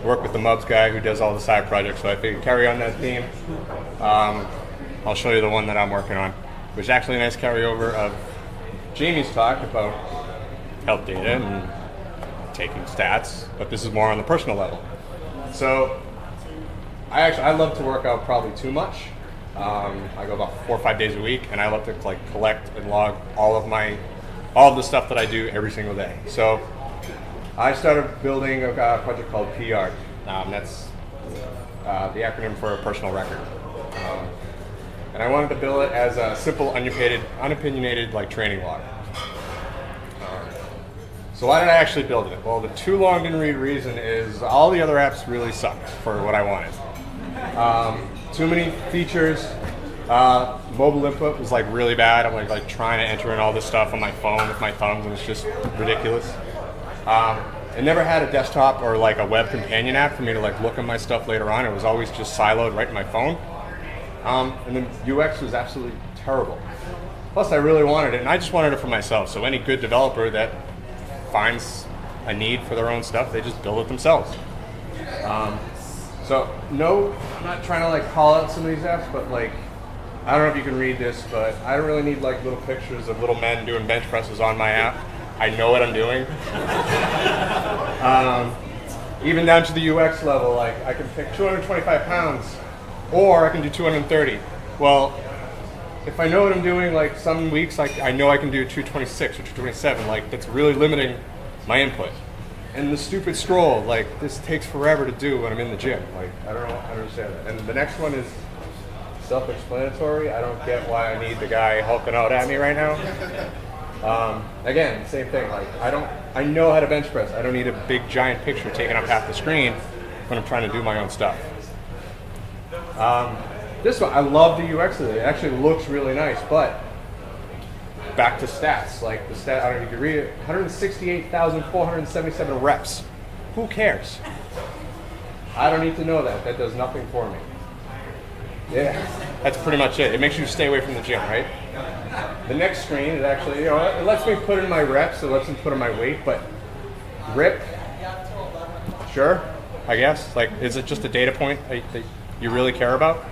work with the Mubs guy who does all the side projects. So I figured carry on that theme. I'll show you the one that I'm working on, which is actually a nice carryover of Jamie's talk about health data and taking stats, but this is more on the personal level. So I love to work out probably too much. I go about 4 or 5 days a week, and I love to collect and log all of the stuff that I do every single day. So I started building a project called PR. That's the acronym for a personal record. And I wanted to build it as a simple, unopinionated training log. So why did I actually build it? Well, the too long didn't read reason is all the other apps really sucked for what I wanted. Too many features. Mobile input was really bad. I'm like trying to enter in all this stuff on my phone with my thumbs, and it's just ridiculous. It never had a desktop or a web companion app for me to look at my stuff later on. It was always just siloed right in my phone. And the UX was absolutely terrible. Plus, I really wanted it, and I just wanted it for myself. So any good developer that finds a need for their own stuff, they just build it themselves. So no, I'm not trying to call out some of these apps, but I don't know if you can read this, but I don't really need little pictures of little men doing bench presses on my app. I know what I'm doing. Even down to the UX level, I can pick 225 pounds, or I can do 230. Well, if I know what I'm doing, some weeks I know I can do 226 or 227. That's really limiting my input. And the stupid scroll, this takes forever to do when I'm in the gym. I don't understand that. And the next one is self-explanatory. I don't get why I need the guy hulking out at me right now. Again, same thing. I know how to bench press. I don't need a big giant picture taking up half the screen when I'm trying to do my own stuff. This one, I love the UX of it. It actually looks really nice, but back to stats. The stat, I don't know if you can read it, 168,477 reps. Who cares? I don't need to know that. That does nothing for me. Yeah, that's pretty much it. It makes you stay away from the gym, right? The next screen is actually, it lets me put in my reps, it lets me put in my weight, but rip, sure, I guess. Is it just a data point that you really care about?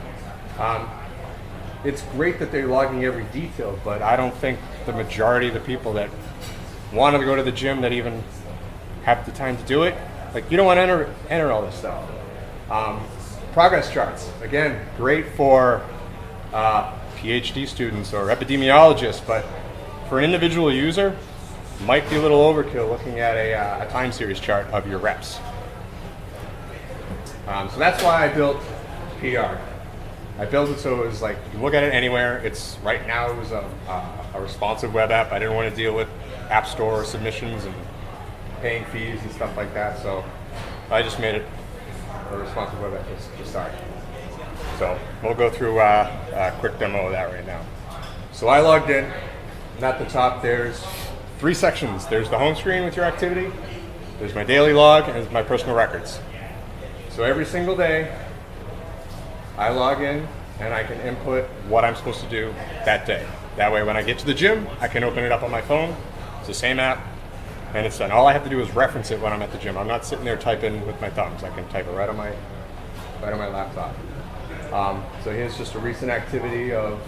It's great that they're logging every detail, but I don't think the majority of the people that want to go to the gym that even have the time to do it, you don't want to enter all this stuff. Progress charts, again, great for PhD students or epidemiologists, but for an individual user, might be a little overkill looking at a time series chart of your reps. So that's why I built PR. I built it so it was like, you can look at it anywhere. It's right now it was a responsive web app. I didn't want to deal with App Store submissions and paying fees and stuff like that. So I just made it a responsive web app to start. So we'll go through a quick demo of that right now. So I logged in, and at the top there's 3 sections. There's the home screen with your activity, there's my daily log, and there's my personal records. So every single day, I log in and I can input what I'm supposed to do that day. That way when I get to the gym, I can open it up on my phone. It's the same app, and it's done. All I have to do is reference it when I'm at the gym. I'm not sitting there typing with my thumbs. I can type it right on my laptop. So here's just a recent activity of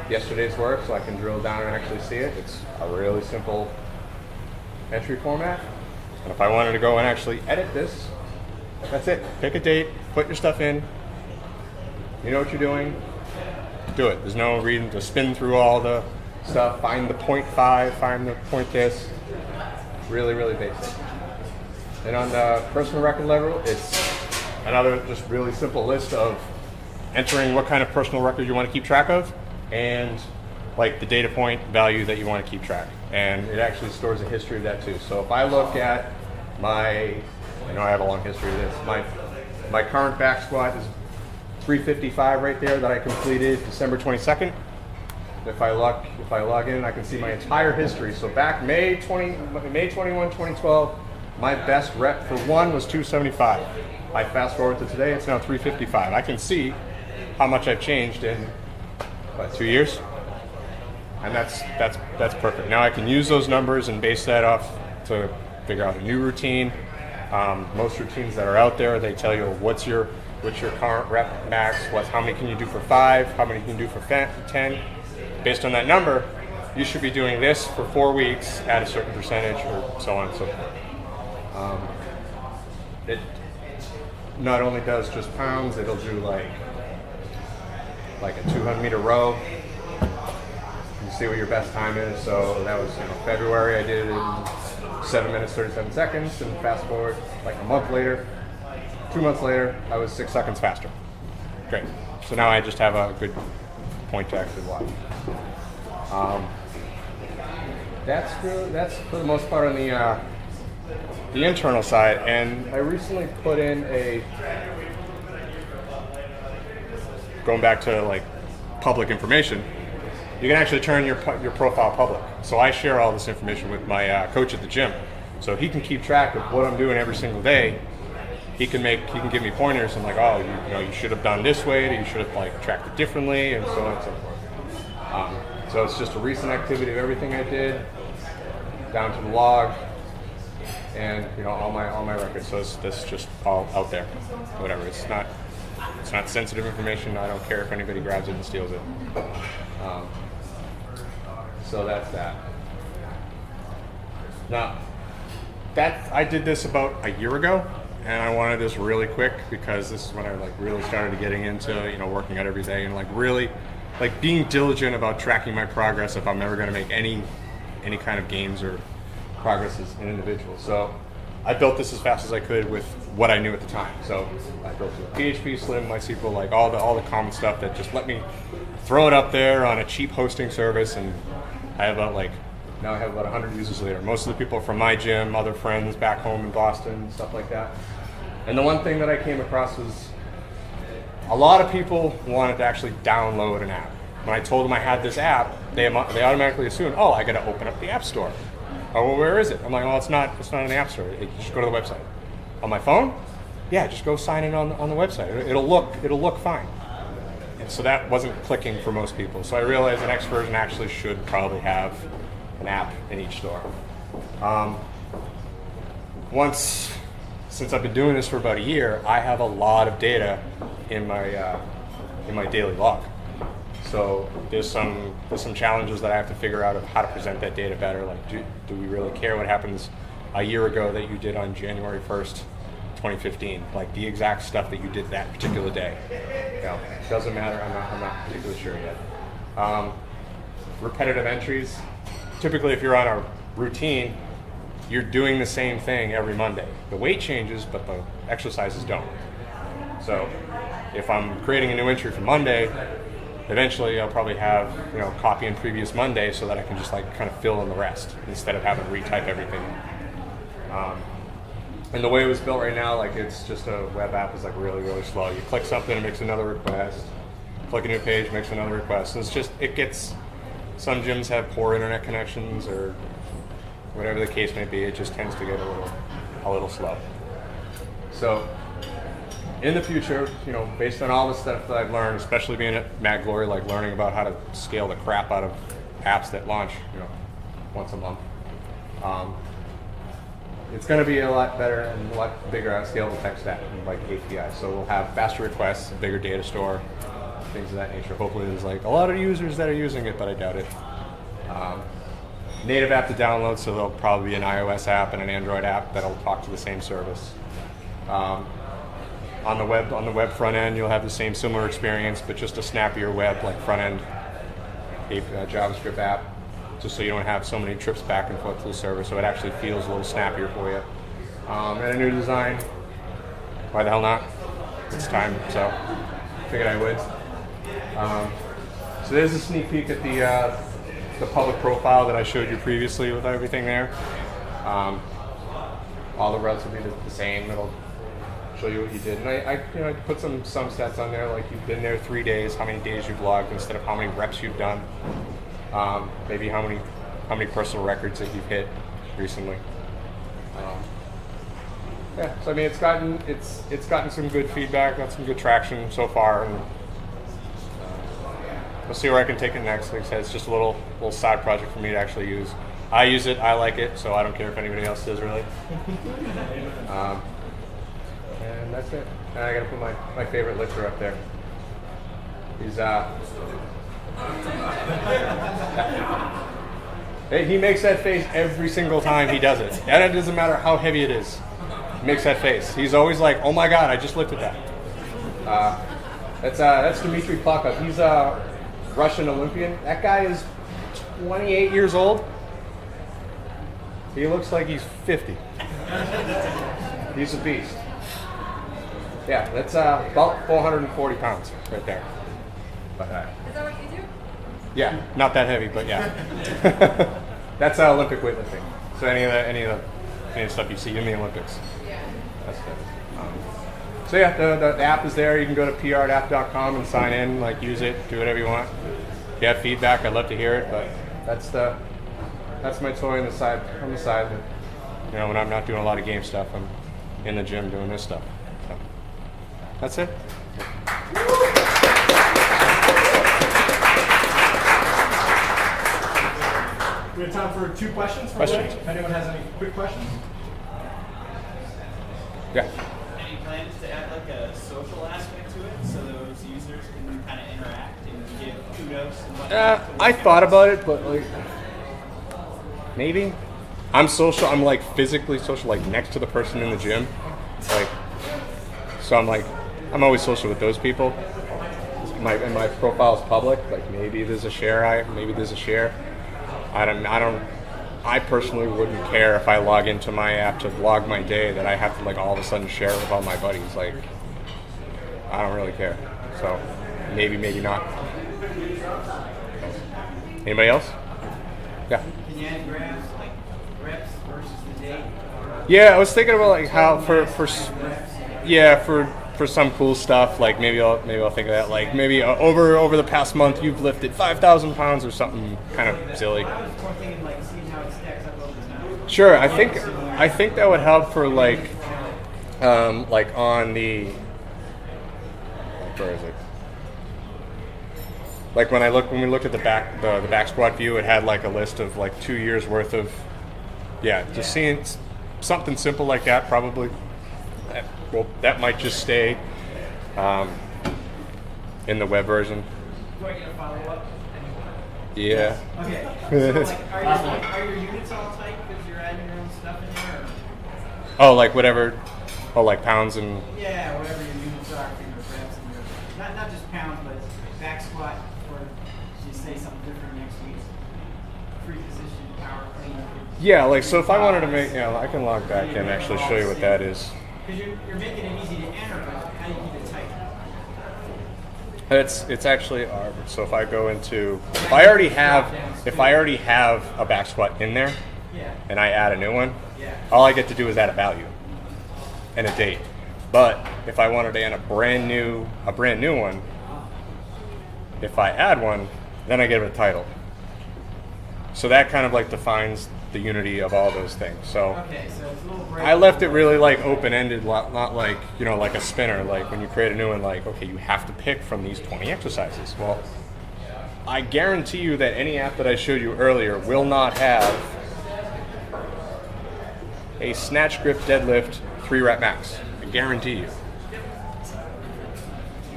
yesterday's work, so I can drill down and actually see it. It's a really simple entry format. And if I wanted to go and actually edit this, that's it. Pick a date, put your stuff in. You know what you're doing, do it. There's no reason to spin through all the stuff, find the 0.5, find the point this. Really, really basic. And on the personal record level, it's another just really simple list of entering what kind of personal record you want to keep track of and like the data point value that you want to keep track. And it actually stores a history of that too. So if I look at I know I have a long history of this. My current back squat is 355 right there that I completed December 22nd. If I log in, I can see my entire history. So back May 21, 2012, my best rep for one was 275. I fast forward to today, it's now 355. I can see how much I've changed in 2 years, and that's perfect. Now I can use those numbers and base that off to figure out a new routine. Most routines that are out there, they tell you what's your current rep max, how many can you do for 5, how many can you do for 10. Based on that number, you should be doing this for 4 weeks at a certain percentage, or so on and so forth. It not only does just pounds, it'll do like a 200-meter row. You see what your best time is. So that was February. I did it in 7 minutes 37 seconds, and fast forward like a month later, 2 months later, I was 6 seconds faster. Great. So now I just have a good point to actually watch. That's for the most part on the internal side, and I recently put in going back to like public information. You can actually turn your profile public. So I share all this information with my coach at the gym, so he can keep track of what I'm doing every single day. He can give me pointers and like, oh, you should have done this way, you should have like tracked it differently, and so on and so forth. So it's just a recent activity of everything I did, down to the log, and all my records. So this just all out there, whatever. It's not sensitive information. I don't care if anybody grabs it and steals it. So that's that. Now, I did this about a year ago, and I wanted this really quick because this is when I really started getting into working out every day and really being diligent about tracking my progress if I'm ever going to make any kind of gains or progress as an individual. So I built this as fast as I could with what I knew at the time. So I built it with PHP, Slim, MySQL, all the common stuff that just let me throw it up there on a cheap hosting service, and I have now I have about 100 users later. Most of the people are from my gym, other friends back home in Boston, stuff like that. And the one thing that I came across was a lot of people wanted to actually download an app. When I told them I had this app, they automatically assumed, oh, I got to open up the App Store. Oh, well, where is it? I'm like, well, it's not in the App Store. Just go to the website. On my phone? Yeah, just go sign in on the website. It'll look fine. And so that wasn't clicking for most people. So I realized the next version actually should probably have an app in each store. Since I've been doing this for about a year, I have a lot of data in my daily log. So there's some challenges that I have to figure out of how to present that data better. Like, do we really care what happens a year ago that you did on January 1st, 2015? Like the exact stuff that you did that particular day. It doesn't matter. I'm not particularly sure yet. Repetitive entries. Typically, if you're on a routine, you're doing the same thing every Monday. The weight changes, but the exercises don't. So if I'm creating a new entry for Monday, eventually I'll probably have, copy in previous Monday so that I can just like kind of fill in the rest instead of having to retype everything. And the way it was built right now, like it's just a web app is like really, really slow. You click something, it makes another request. Click a new page, makes another request. And some gyms have poor internet connections or whatever the case may be. It just tends to get a little slow. So in the future, based on all the stuff that I've learned, especially being at Mad Glory, like learning about how to scale the crap out of apps that launch, once a month. It's going to be a lot better and a lot bigger scalable tech stack, like APIs. So we'll have faster requests, a bigger data store, things of that nature. Hopefully there's like a lot of users that are using it, but I doubt it. Native app to download, so there'll probably be an iOS app and an Android app that'll talk to the same service. On the web front end, you'll have the similar experience, but just a snappier web, like front end JavaScript app, just so you don't have so many trips back and forth to the server, so it actually feels a little snappier for you. And a new design. Why the hell not? It's time, so figured I would. So there's a sneak peek at the public profile that I showed you previously with everything there. All the routes will be the same. It'll show you what you did. And I put some stats on there, like you've been there 3 days, how many days you've logged instead of how many reps you've done. Maybe how many personal records that you've hit recently. So I mean, it's gotten some good feedback, got some good traction so far, and we'll see where I can take it next. Like I said, it's just a little side project for me to actually use. I use it, I like it, so I don't care if anybody else does really. And that's it. And I gotta put my favorite lifter up there. He's he makes that face every single time he does it. And it doesn't matter how heavy it is. He makes that face. He's always like, "Oh my God, I just lifted that." That's Dmitry Plakov. He's a Russian Olympian. That guy is 28 years old. He looks like he's 50. He's a beast. Yeah, that's about 440 pounds right there. But, Is that what you do? yeah, not that heavy, but yeah. That's Olympic weightlifting. So any of the stuff you see in the Olympics. Yeah. That's it. So yeah, the app is there. You can go to prartapp.com and sign in, like use it, do whatever you want. If you have feedback, I'd love to hear it. But that's my toy on the side. That, when I'm not doing a lot of game stuff, I'm in the gym doing this stuff. So that's it. We have time for 2 questions. If anyone has any quick questions. Yeah. Any plans to add like a social aspect to it so those users can kind of interact and give kudos and whatnot? I thought about it, but like maybe. I'm social. I'm like physically social, like next to the person in the gym. Like, so I'm always social with those people. My profile is public. Like maybe there's a share. I personally wouldn't care if I log into my app to log my day that I have to like all of a sudden share with all my buddies. Like, I don't really care. So maybe not. Anybody else? Yeah. Can you add graphs like reps versus the day? Yeah, I was thinking about like how for some cool stuff, like maybe I'll think of that, like maybe over the past month you've lifted 5,000 pounds or something kind of silly. I was more thinking like seeing how it stacks up over time. Sure, I think that would help for like on the, where is it? Like when we looked at the back squat view, it had like a list of like 2 years worth of, just seeing something simple like that probably. That might just stay in the web version. Do I get a follow up? Yeah. Okay. So like, are your units all tight because you're adding your own stuff in there? Or? Oh, like whatever. Oh, like pounds and. Yeah, whatever your units are for your reps and your not just pounds, but back squat, or you say something different next week. Free position, power clean. Yeah, like so if I wanted to make, I can log back and actually show you what that is. Because you're making it easy to enter, but how do you keep it tight? It's actually so if I go into if I already have a back squat in there and I add a new one, all I get to do is add a value and a date. But if I wanted to add a brand new one, if I add one, then I give it a title. So that kind of like defines the unity of all those things. So Okay, so it's a little break. I left it really like open-ended, not like, like a spinner, like when you create a new one, like, okay, you have to pick from these 20 exercises. Well, I guarantee you that any app that I showed you earlier will not have a snatch, grip, deadlift, 3-rep max. I guarantee you.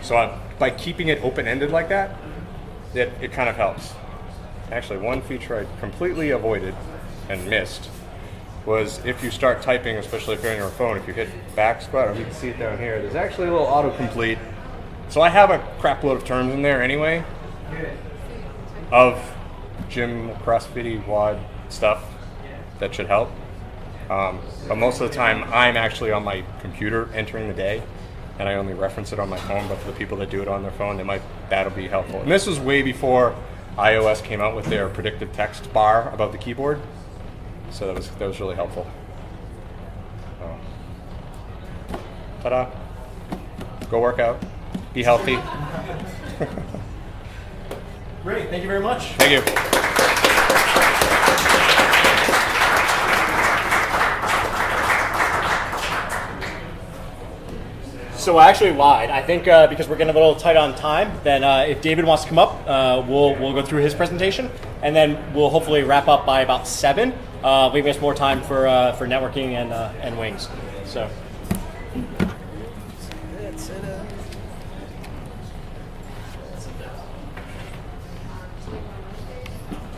So by keeping it open-ended like that, it kind of helps. Actually, one feature I completely avoided and missed was if you start typing, especially if you're on your phone, if you hit back squat, or you can see it down here, there's actually a little autocomplete. So I have a crap load of terms in there anyway of gym, CrossFit, WOD stuff that should help. But most of the time, I'm actually on my computer entering the day, and I only reference it on my phone. But for the people that do it on their phone, that'll be helpful. And this was way before iOS came out with their predictive text bar above the keyboard, so that was really helpful. Ta-da! Go work out, be healthy. Great, thank you very much. Thank you. So I actually lied. I think because we're getting a little tight on time, then if David wants to come up, we'll go through his presentation, and then we'll hopefully wrap up by about 7, leaving us more time for networking and wings. So.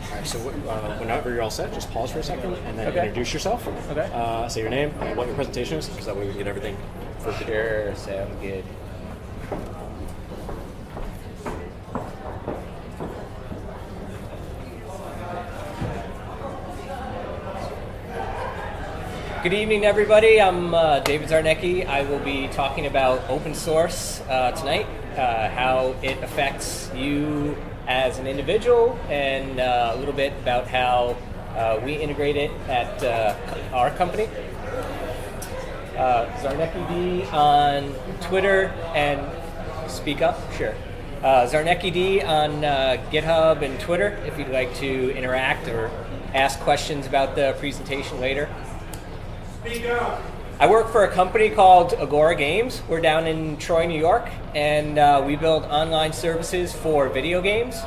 All right, so whenever you're all set, just pause for a second and then introduce yourself. Okay. Say your name and what your presentation is, because that way we can get everything. Sure, sound good. Good evening, everybody. I'm David Zarnecki. I will be talking about open source tonight, how it affects you as an individual, and a little bit about how we integrate it at our company. Zarnecki D on Twitter and speak up, sure. Zarnecki D on GitHub and Twitter if you'd like to interact or ask questions about the presentation later. Speak up. I work for a company called Agora Games. We're down in Troy, New York, and we build online services for video games.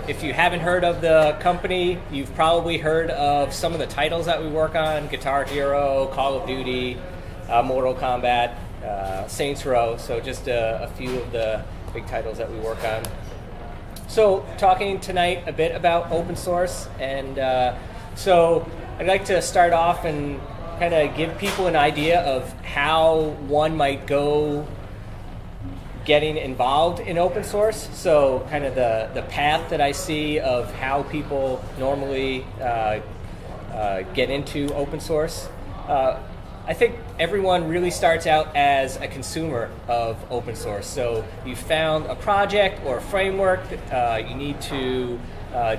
If you haven't heard of the company, you've probably heard of some of the titles that we work on: Guitar Hero, Call of Duty, Mortal Kombat, Saints Row, so just a few of the big titles that we work on. So talking tonight a bit about open source, and so I'd like to start off and kind of give people an idea of how one might go getting involved in open source. So kind of the path that I see of how people normally get into open source. I think everyone really starts out as a consumer of open source. So you found a project or a framework that you need to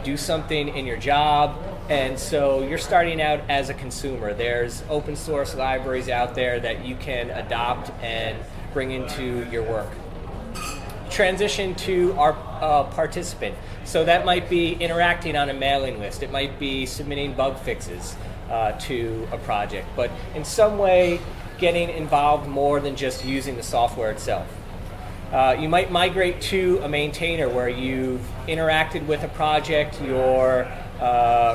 do something in your job, and so you're starting out as a consumer. There's open source libraries out there that you can adopt and bring into your work. Transition to our participant. So that might be interacting on a mailing list. It might be submitting bug fixes to a project, but in some way getting involved more than just using the software itself. You might migrate to a maintainer where you've interacted with a project, you're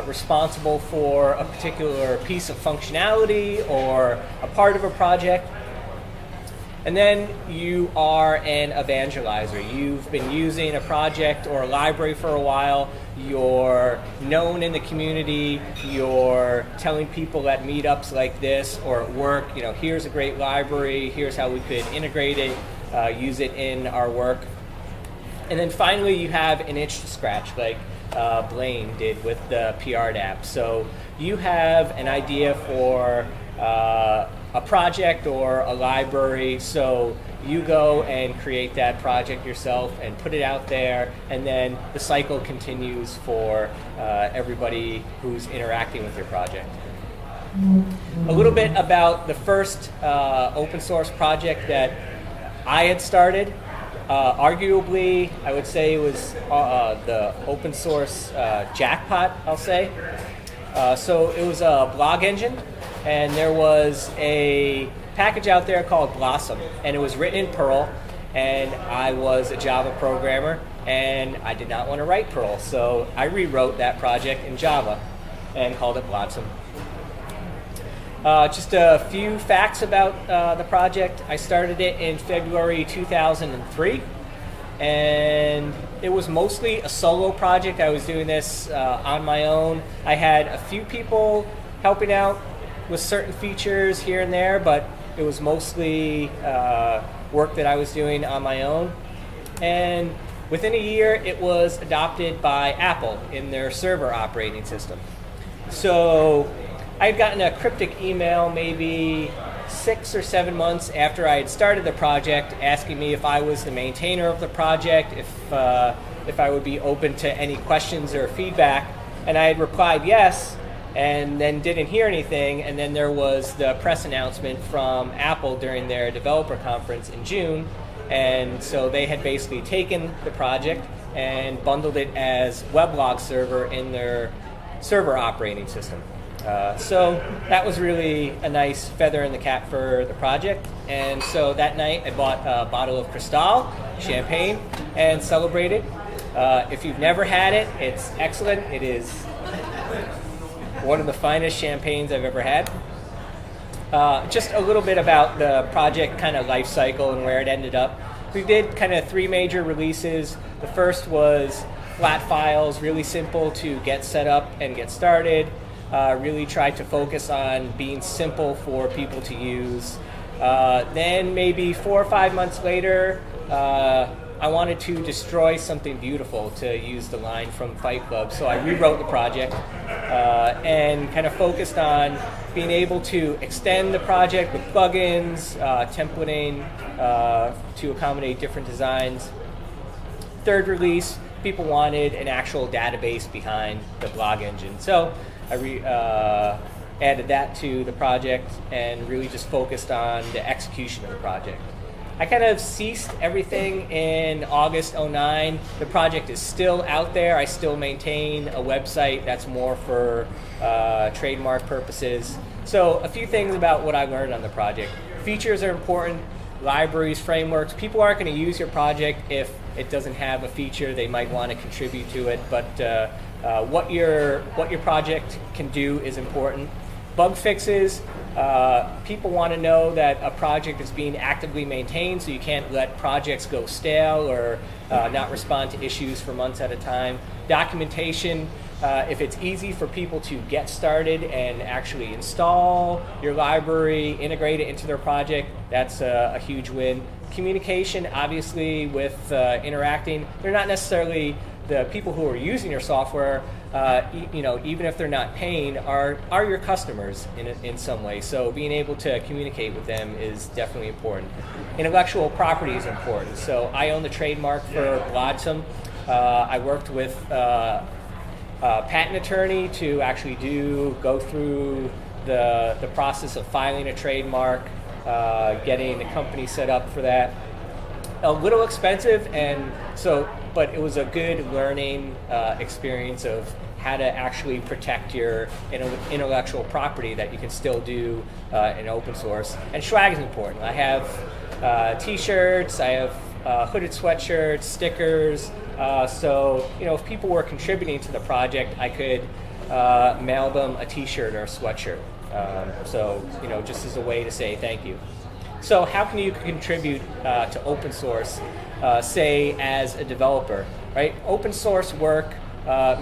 responsible for a particular piece of functionality or a part of a project. And then you are an evangelizer. You've been using a project or a library for a while. You're known in the community. You're telling people at meetups like this or at work, here's a great library. Here's how we could integrate it, use it in our work. And then finally, you have an itch to scratch. Like Blaine did with the PR app. So you have an idea for a project or a library, so you go and create that project yourself and put it out there, and then the cycle continues for everybody who's interacting with your project. A little bit about the first open source project that I had started. Arguably, I would say it was the open source jackpot, I'll say. So it was a blog engine, and there was a package out there called Blossom, and it was written in Perl, and I was a Java programmer, and I did not want to write Perl, so I rewrote that project in Java and called it Blossom. Just a few facts about the project. I started it in February 2003, and it was mostly a solo project. I was doing this on my own. I had a few people helping out with certain features here and there, but it was mostly work that I was doing on my own. And within a year, it was adopted by Apple in their server operating system. So I had gotten a cryptic email maybe 6 or 7 months after I had started the project, asking me if I was the maintainer of the project, if I would be open to any questions or feedback, and I had replied yes, and then didn't hear anything. And then there was the press announcement from Apple during their developer conference in June, and so they had basically taken the project and bundled it as weblog server in their server operating system. So that was really a nice feather in the cap for the project. And so that night I bought a bottle of Cristal champagne and celebrated. If you've never had it, it's excellent. It is one of the finest champagnes I've ever had. Just a little bit about the project kind of life cycle and where it ended up. We did kind of 3 major releases. The first was flat files, really simple to get set up and get started. Really tried to focus on being simple for people to use. Then maybe 4 or 5 months later, I wanted to destroy something beautiful, to use the line from Fight Club. So I rewrote the project and kind of focused on being able to extend the project with plugins, templating to accommodate different designs. Third release, people wanted an actual database behind the blog engine. So I added that to the project and really just focused on the execution of the project. I kind of ceased everything in August 2009. The project is still out there. I still maintain a website that's more for trademark purposes. So a few things about what I learned on the project. Features are important, libraries, frameworks. People aren't going to use your project if it doesn't have a feature. They might want to contribute to it, but what your project can do is important. Bug fixes. People want to know that a project is being actively maintained, so you can't let projects go stale or not respond to issues for months at a time. Documentation. If it's easy for people to get started and actually install your library, integrate it into their project, that's a huge win. Communication, obviously, with interacting. They're not necessarily the people who are using your software, even if they're not paying, are your customers in some way. So being able to communicate with them is definitely important. Intellectual property is important. So I own the trademark for Blossom. I worked with a patent attorney to actually go through the process of filing a trademark, getting a company set up for that. A little expensive, but it was a good learning experience of how to actually protect your intellectual property that you can still do in open source. And swag is important. I have t-shirts, I have hooded sweatshirts, stickers. So if people were contributing to the project, I could mail them a t-shirt or a sweatshirt. Just as a way to say thank you. So how can you contribute to open source, say as a developer, right? Open source work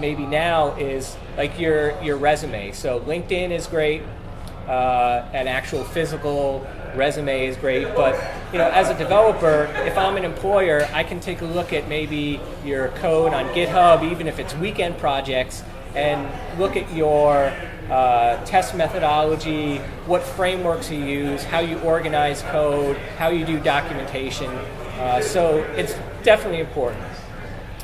maybe now is like your resume. So LinkedIn is great. an actual physical resume is great, but as a developer, if I'm an employer, I can take a look at maybe your code on GitHub, even if it's weekend projects, and look at your test methodology, what frameworks you use, how you organize code, how you do documentation. So it's definitely important.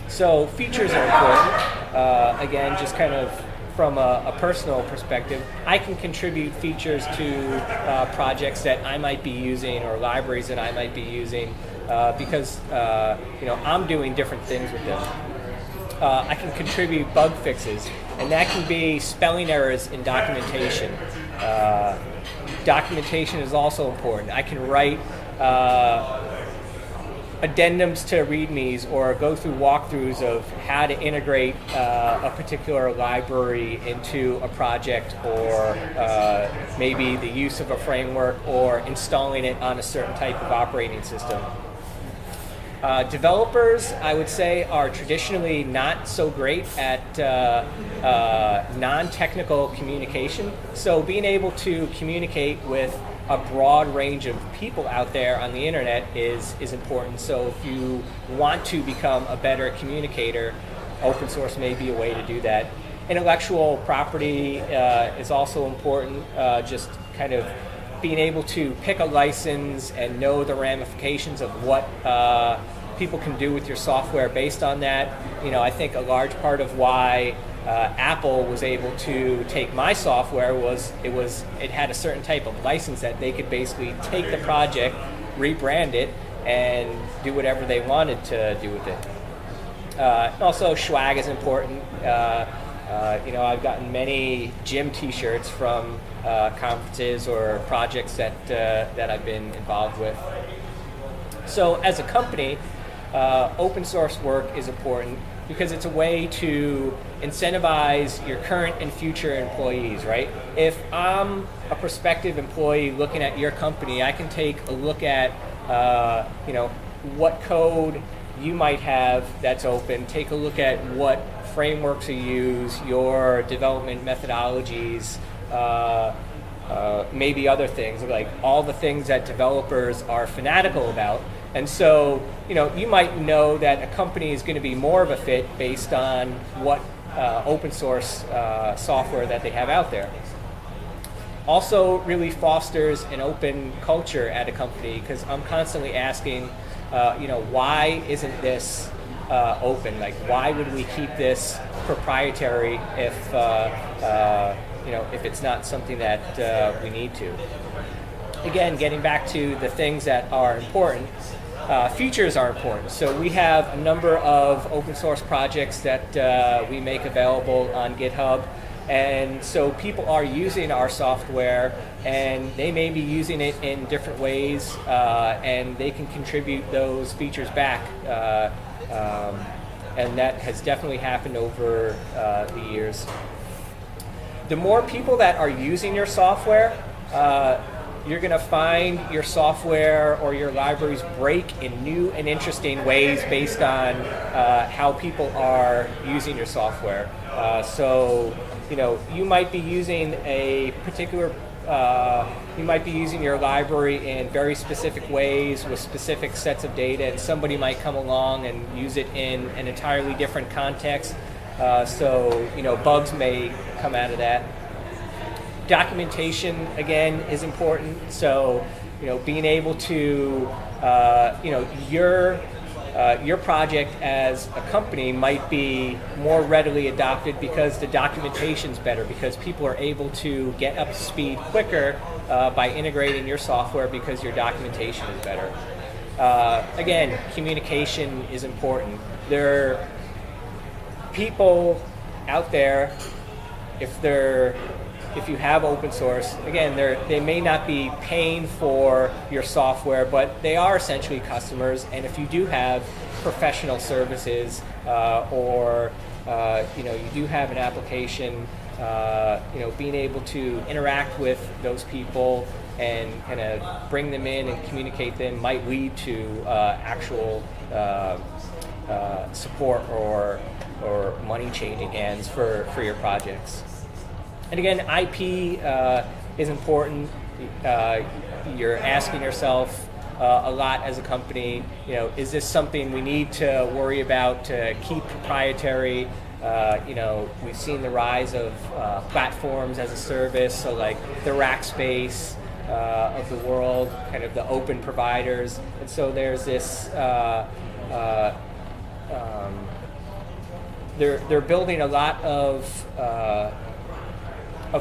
So features are important. Again, just kind of from a personal perspective, I can contribute features to projects that I might be using or libraries that I might be using because I'm doing different things with them. I can contribute bug fixes, and that can be spelling errors in documentation. Documentation is also important. I can write addendums to READMEs or go through walkthroughs of how to integrate a particular library into a project, or maybe the use of a framework or installing it on a certain type of operating system. Developers, I would say, are traditionally not so great at non-technical communication. So being able to communicate with a broad range of people out there on the internet is important. So if you want to become a better communicator, open source may be a way to do that. Intellectual property is also important, just kind of being able to pick a license and know the ramifications of what people can do with your software based on that. I think a large part of why Apple was able to take my software was it had a certain type of license that they could basically take the project, rebrand it, and do whatever they wanted to do with it. Also, swag is important. I've gotten many gym T-shirts from conferences or projects that I've been involved with. So, as a company, open source work is important because it's a way to incentivize your current and future employees, right? If I'm a prospective employee looking at your company, I can take a look at, what code you might have that's open, take a look at what frameworks you use, your development methodologies, maybe other things, like all the things that developers are fanatical about. And so, you might know that a company is going to be more of a fit based on what open source software that they have out there. Also really fosters an open culture at a company, because I'm constantly asking, why isn't this open? Like, why would we keep this proprietary if it's not something that we need to? Again, getting back to the things that are important, features are important. So we have a number of open source projects that we make available on GitHub. And so people are using our software, and they may be using it in different ways, and they can contribute those features back. And that has definitely happened over the years. The more people that are using your software, you're going to find your software or your libraries break in new and interesting ways based on how people are using your software. So, you might be using a particular, you might be using your library in very specific ways with specific sets of data, and somebody might come along and use it in an entirely different context. So, bugs may come out of that. Documentation, again, is important. So, being able to, your project as a company might be more readily adopted because the documentation's better, because people are able to get up to speed quicker by integrating your software because your documentation is better. Again, communication is important. There are people out there, if you have open source, again, they may not be paying for your software, but they are essentially customers. And if you do have professional services, or you do have an application, being able to interact with those people and kind of bring them in and communicate them might lead to actual support or money changing hands for your projects. And again, IP is important. You're asking yourself a lot as a company, is this something we need to worry about to keep proprietary? We've seen the rise of platforms as a service, so like the Rackspace of the world, kind of the open providers, and so there's this. They're building a lot of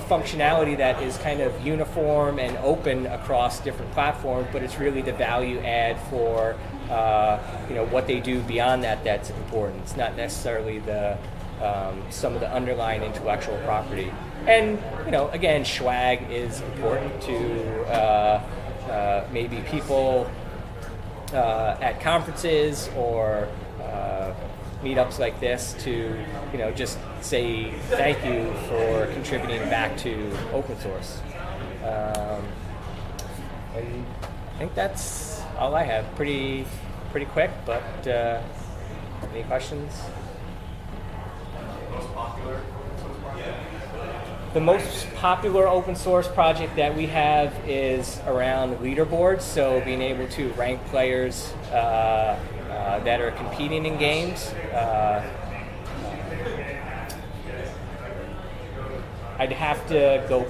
functionality that is kind of uniform and open across different platforms, but it's really the value add for what they do beyond that that's important. It's not necessarily the some of the underlying intellectual property. And again, swag is important to maybe people at conferences or meetups like this to just say thank you for contributing back to open source. And I think that's all I have. Pretty quick, but any questions? The most popular open source project that we have is around leaderboards, so being able to rank players that are competing in games. I'd have to go.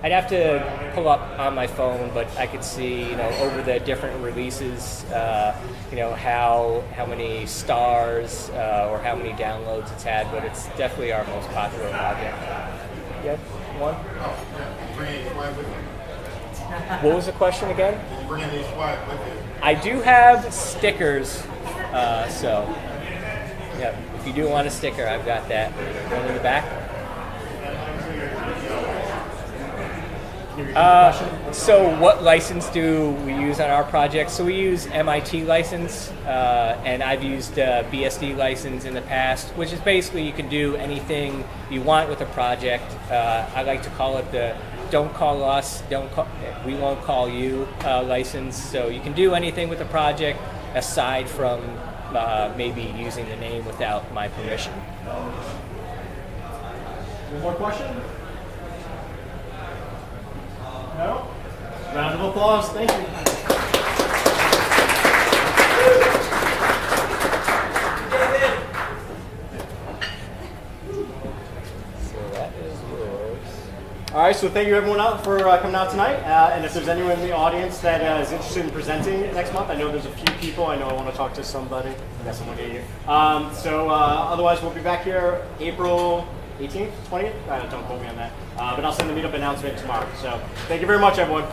I'd have to pull up on my phone, but I could see, over the different releases, how many stars or how many downloads it's had. But it's definitely our most popular project. Yeah, one. What was the question again? Did you bring any swag with you? I do have stickers, so yeah. If you do want a sticker, I've got that. One in the back. So what license do we use on our project? So we use MIT license, and I've used BSD license in the past, which is basically you can do anything you want with a project. I like to call it the "don't call us, we won't call you" license. So you can do anything with a project aside from maybe using the name without my permission. One more question? No? Round of applause. Thank you. All right, so thank you everyone out for coming out tonight. And if there's anyone in the audience that is interested in presenting next month, I know there's a few people. I know I want to talk to somebody. I got someone here. Otherwise, we'll be back here April 18th, 20th? Don't quote me on that. But I'll send the meetup announcement tomorrow. So thank you very much, everyone.